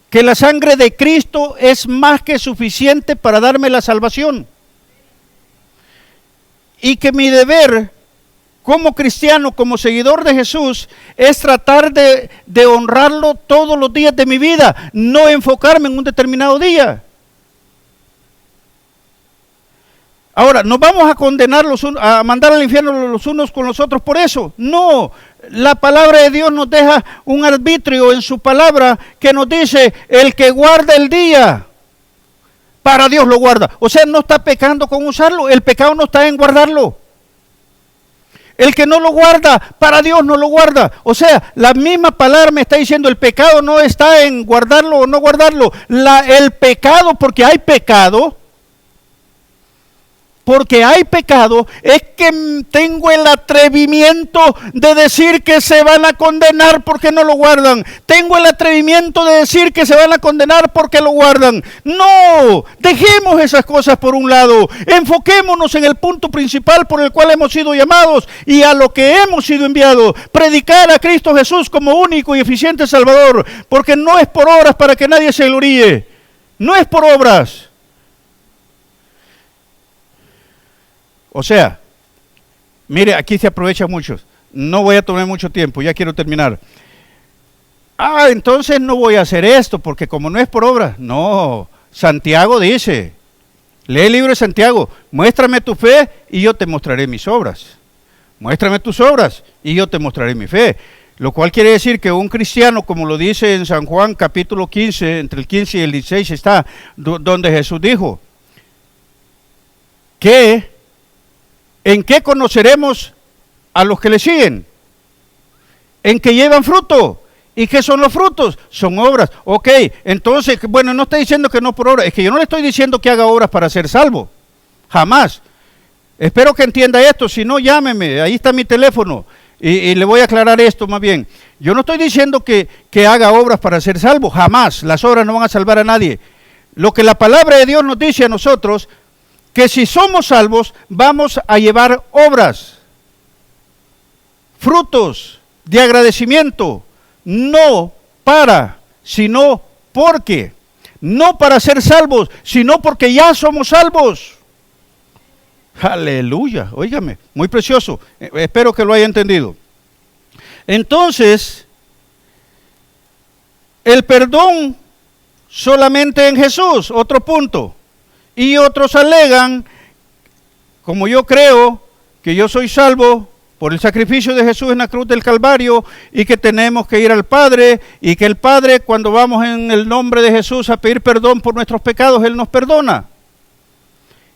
Que la sangre de Cristo es más que suficiente para darme la salvación. Y que mi deber como cristiano, como seguidor de Jesús, es tratar de honrarlo todos los días de mi vida, no enfocarme en un determinado día. Ahora, ¿nos vamos a condenar, a mandar al infierno los unos con los otros por eso? No, la palabra de Dios nos deja un arbitrio en su palabra que nos dice, el que guarda el día, para Dios lo guarda. O sea, no está pecando con usarlo, el pecado no está en guardarlo. El que no lo guarda, para Dios no lo guarda. O sea, la misma palabra me está diciendo, el pecado no está en guardarlo o no guardarlo. El pecado, porque hay pecado, es que tengo el atrevimiento de decir que se van a condenar porque no lo guardan. Tengo el atrevimiento de decir que se van a condenar porque lo guardan. No, dejemos esas cosas por un lado. Enfoquémonos en el punto principal por el cual hemos sido llamados y a lo que hemos sido enviados. Predicar a Cristo Jesús como único y eficiente Salvador. Porque no es por obras para que nadie se gloríe. No es por obras. O sea, mire, aquí se aprovecha mucho. No voy a tomar mucho tiempo, ya quiero terminar. Entonces no voy a hacer esto, porque como no es por obra. No, Santiago dice, lee el libro de Santiago, muéstrame tu fe y yo te mostraré mis obras. Muéstrame tus obras y yo te mostraré mi fe. Lo cual quiere decir que un cristiano, como lo dice en San Juan capítulo 15, entre el 15 y el 16 está, donde Jesús dijo, ¿en qué conoceremos a los que le siguen? En que llevan fruto. ¿Y qué son los frutos? Son obras. Ok, entonces, bueno, no está diciendo que no por obras. Es que yo no le estoy diciendo que haga obras para ser salvo. Jamás. Espero que entienda esto. Si no, llámeme. Ahí está mi teléfono. Y le voy a aclarar esto más bien. Yo no estoy diciendo que haga obras para ser salvo. Jamás. Las obras no van a salvar a nadie. Lo que la palabra de Dios nos dice a nosotros, que si somos salvos, vamos a llevar obras, frutos de agradecimiento, no para, sino porque, no para ser salvos, sino porque ya somos salvos. Aleluya, óigame, muy precioso, espero que lo haya entendido. Entonces, el perdón solamente en Jesús, otro punto. Y otros alegan, como yo creo, que yo soy salvo por el sacrificio de Jesús en la cruz del Calvario y que tenemos que ir al Padre y que el Padre, cuando vamos en el nombre de Jesús a pedir perdón por nuestros pecados, Él nos perdona.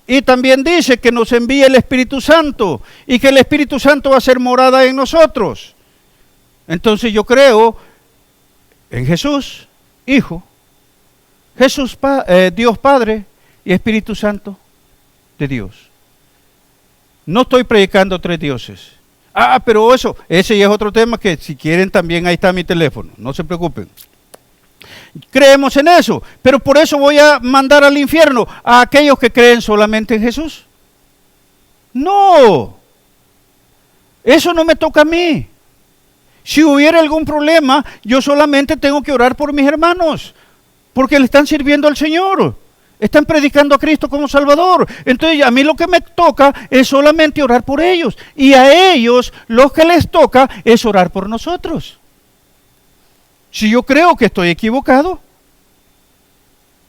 Y también dice que nos envía el Espíritu Santo y que el Espíritu Santo va a ser morada en nosotros. Entonces yo creo en Jesús, Hijo, Dios Padre, y Espíritu Santo de Dios. No estoy predicando tres dioses. Pero ese ya es otro tema que si quieren también ahí está mi teléfono, no se preocupen. Creemos en eso, pero por eso voy a mandar al infierno a aquellos que creen solamente en Jesús. No, eso no me toca a mí. Si hubiera algún problema, yo solamente tengo que orar por mis hermanos, porque le están sirviendo al Señor. Están predicando a Cristo como Salvador. Entonces a mí lo que me toca es solamente orar por ellos. Y a ellos lo que les toca es orar por nosotros. Si yo creo que estoy equivocado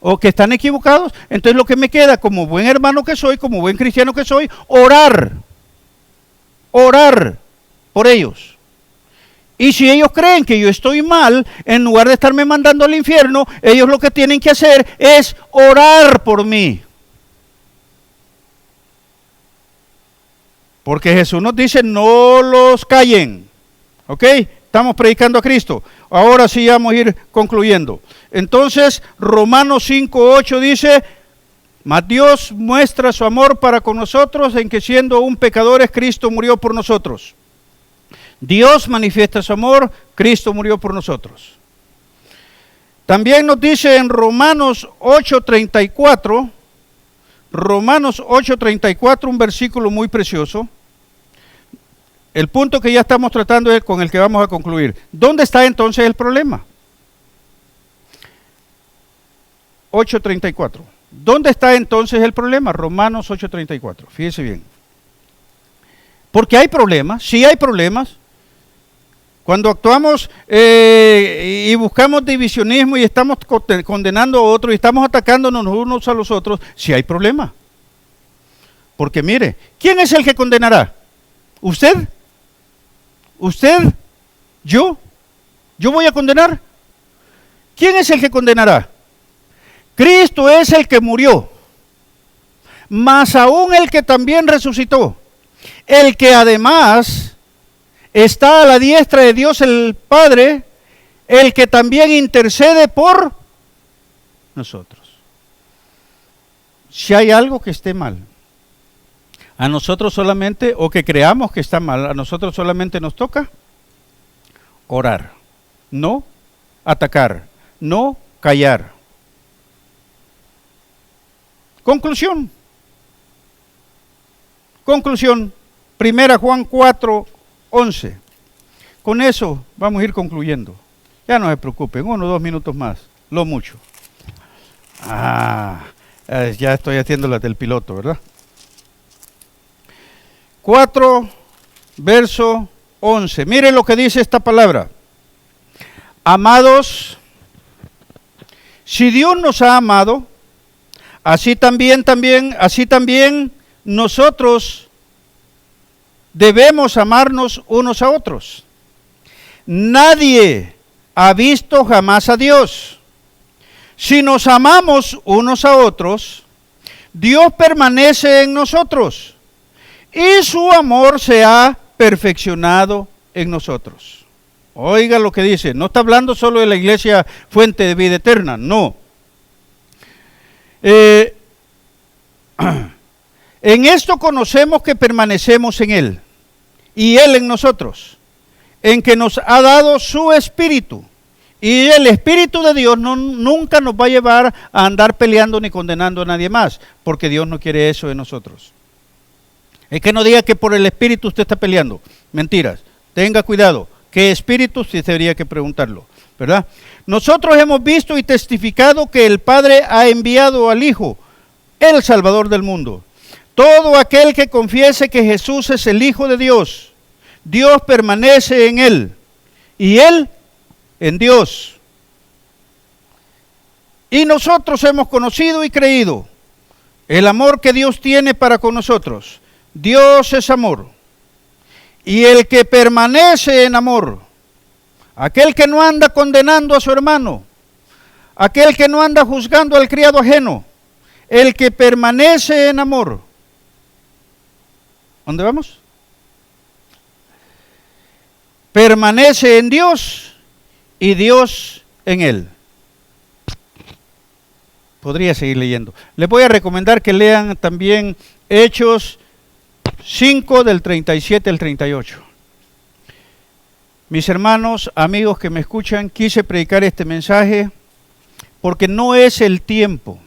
o que están equivocados, entonces lo que me queda como buen hermano que soy, como buen cristiano que soy, orar por ellos. Y si ellos creen que yo estoy mal, en lugar de estarme mandando al infierno, ellos lo que tienen que hacer es orar por mí. Porque Jesús nos dice, no los callen. ¿Ok? Estamos predicando a Cristo. Ahora sí vamos a ir concluyendo. Entonces, Romanos 5:8 dice, mas Dios muestra su amor para con nosotros en que siendo aún pecadores, Cristo murió por nosotros. Dios manifiesta su amor, Cristo murió por nosotros. También nos dice en Romanos 8:34, un versículo muy precioso. El punto que ya estamos tratando es con el que vamos a concluir. ¿Dónde está entonces el problema? 8:34. ¿Dónde está entonces el problema? Romanos 8:34. Fíjese bien. Porque hay problemas, sí hay problemas. Cuando actuamos y buscamos divisionismo y estamos condenando a otros y estamos atacándonos unos a los otros, sí hay problemas. Porque mire, ¿quién es el que condenará? ¿Usted? ¿Usted? ¿Yo? ¿Yo voy a condenar? ¿Quién es el que condenará? Cristo es el que murió, más aún el que también resucitó, el que además está a la diestra de Dios el Padre, el que también intercede por nosotros. Si hay algo que esté mal, a nosotros solamente, o que creamos que está mal, a nosotros solamente nos toca orar, no atacar, no callar. Conclusión. Primera Juan 4:11. Con eso vamos a ir concluyendo. Ya no se preocupen, 1 o 2 minutos más, lo mucho. Ya estoy haciendo la del piloto, ¿verdad? 4, verso 11. Miren lo que dice esta palabra. Amados, si Dios nos ha amado, así también nosotros debemos amarnos unos a otros. Nadie ha visto jamás a Dios. Si nos amamos unos a otros, Dios permanece en nosotros y su amor se ha perfeccionado en nosotros. Oiga lo que dice, no está hablando solo de la iglesia Fuente de Vida Eterna, no. En esto conocemos que permanecemos en Él y Él en nosotros, en que nos ha dado su Espíritu. Y el Espíritu de Dios nunca nos va a llevar a andar peleando ni condenando a nadie más, porque Dios no quiere eso de nosotros. Es que no diga que por el Espíritu usted está peleando. Mentiras. Tenga cuidado. ¿Qué Espíritu? Sí debería que preguntarlo, ¿verdad? Nosotros hemos visto y testificado que el Padre ha enviado al Hijo, el Salvador del mundo. Todo aquel que confiese que Jesús es el Hijo de Dios, Dios permanece en Él y Él en Dios. Y nosotros hemos conocido y creído el amor que Dios tiene para con nosotros. Dios es amor. Y el que permanece en amor, aquel que no anda condenando a su hermano, aquel que no anda juzgando al criado ajeno, el que permanece en amor. ¿Dónde vamos? Permanece en Dios y Dios en él. Podría seguir leyendo. Les voy a recomendar que lean también Hechos 5 del 37 al 38. Mis hermanos, amigos que me escuchan, quise predicar este mensaje porque no es el tiempo.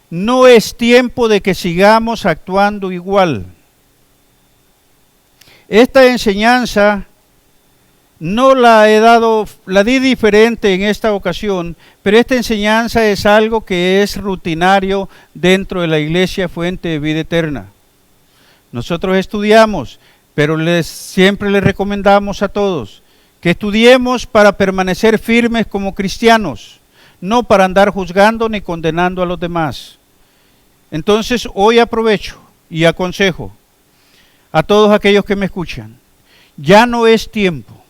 No es tiempo de que sigamos actuando igual. Esta enseñanza no la di diferente en esta ocasión, pero esta enseñanza es algo que es rutinario dentro de la Iglesia Fuente de Vida Eterna. Nosotros estudiamos, pero siempre les recomendamos a todos que estudiemos para permanecer firmes como cristianos, no para andar juzgando ni condenando a los demás. Entonces, hoy aprovecho y aconsejo a todos aquellos que me escuchan, ya no es tiempo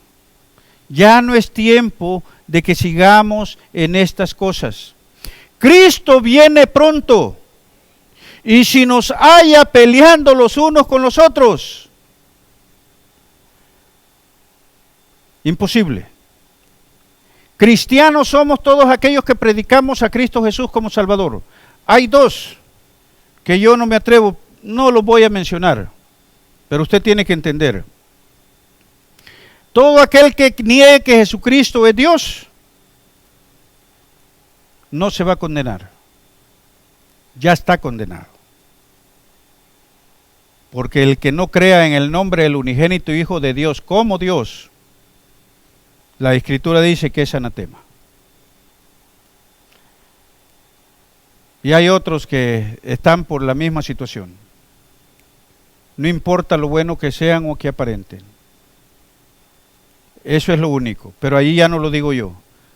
de que sigamos en estas cosas. Cristo viene pronto. Y si nos haya peleando los unos con los otros, imposible. Cristianos somos todos aquellos que predicamos a Cristo Jesús como Salvador. Hay dos que yo no me atrevo, no los voy a mencionar, pero usted tiene que entender. Todo aquel que niegue que Jesucristo es Dios, no se va a condenar. Ya está condenado. Porque el que no crea en el nombre del unigénito Hijo de Dios como Dios, la Escritura dice que es anatema. Y hay otros que están por la misma situación. no importa lo bueno que sean o que aparenten. Eso es lo único, pero ahí ya no lo digo yo,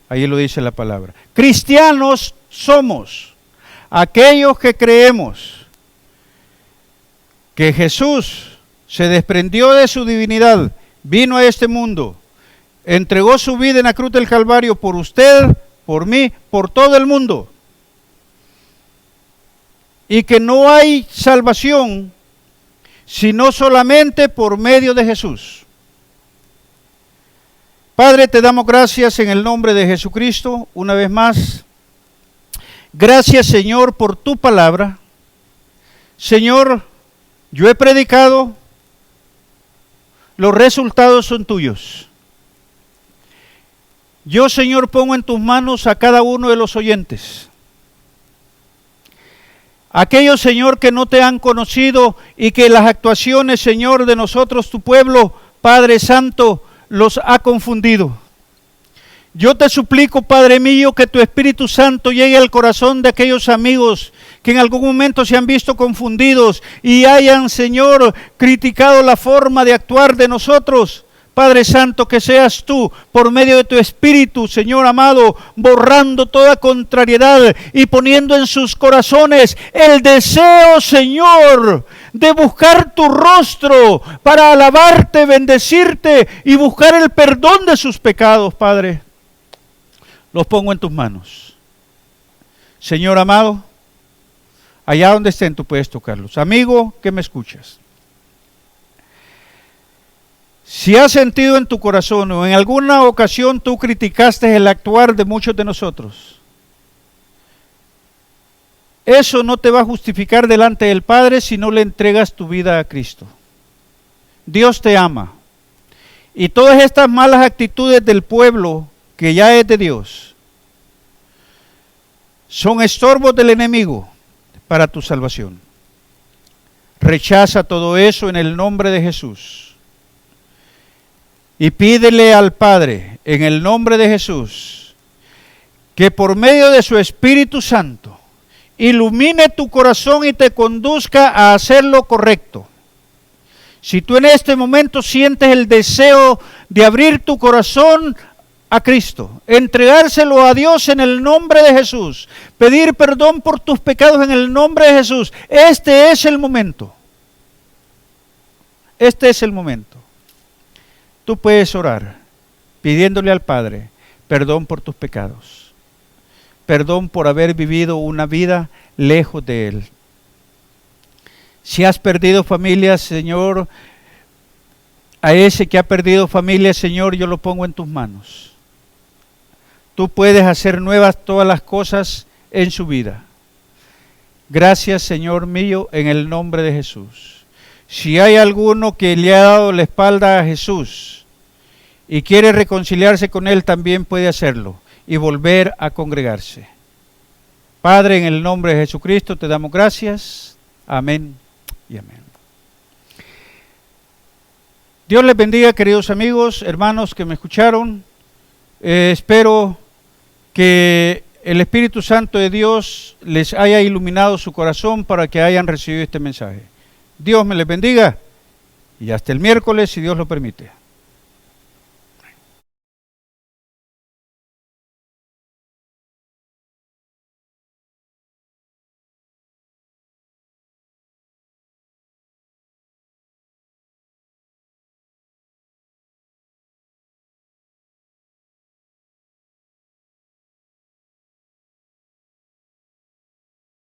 ahí lo dice la palabra. Cristianos somos aquellos que creemos que Jesús se desprendió de su divinidad, vino a este mundo, entregó su vida en la cruz del Calvario por usted, por mí, por todo el mundo. Y que no hay salvación sino solamente por medio de Jesús. Padre, te damos gracias en el nombre de Jesucristo, una vez más. Gracias, Señor, por tu palabra. Señor, yo he predicado, los resultados son tuyos. Yo, Señor, pongo en tus manos a cada uno de los oyentes. Aquellos, Señor, que no te han conocido y que las actuaciones, Señor, de nosotros, tu pueblo, Padre Santo, los ha confundido. Yo te suplico, Padre mío, que tu Espíritu Santo llegue al corazón de aquellos amigos que en algún momento se han visto confundidos y hayan, Señor, criticado la forma de actuar de nosotros. Padre Santo, que seas tú, por medio de tu Espíritu, Señor amado, borrando toda contrariedad y poniendo en sus corazones el deseo, Señor, de buscar tu rostro para alabarte, bendecirte y buscar el perdón de sus pecados, Padre. Los pongo en tus manos. Señor amado, allá donde estén tú puedes tocarlos. Amigo que me escuchas. Si has sentido en tu corazón o en alguna ocasión tú criticaste el actuar de muchos de nosotros, eso no te va a justificar delante del Padre si no le entregas tu vida a Cristo. Dios te ama. Y todas estas malas actitudes del pueblo, que ya es de Dios, son estorbos del enemigo para tu salvación. Rechaza todo eso en el nombre de Jesús. Y pídele al Padre, en el nombre de Jesús, que por medio de su Espíritu Santo, ilumine tu corazón y te conduzca a hacer lo correcto. Si tú en este momento sientes el deseo de abrir tu corazón a Cristo, entregárselo a Dios en el nombre de Jesús, pedir perdón por tus pecados en el nombre de Jesús, este es el momento. Este es el momento. Tú puedes orar pidiéndole al Padre perdón por tus pecados, perdón por haber vivido una vida lejos de Él. Si has perdido familia, Señor, a ese que ha perdido familia, Señor, yo lo pongo en tus manos. Tú puedes hacer nuevas todas las cosas en su vida. Gracias, Señor mío, en el nombre de Jesús. Si hay alguno que le ha dado la espalda a Jesús y quiere reconciliarse con Él, también puede hacerlo y volver a congregarse. Padre, en el nombre de Jesucristo te damos gracias. Amén y amén. Dios les bendiga, queridos amigos, hermanos que me escucharon. Espero que el Espíritu Santo de Dios les haya iluminado su corazón para que hayan recibido este mensaje. Dios me les bendiga y hasta el miércoles, si Dios lo permite.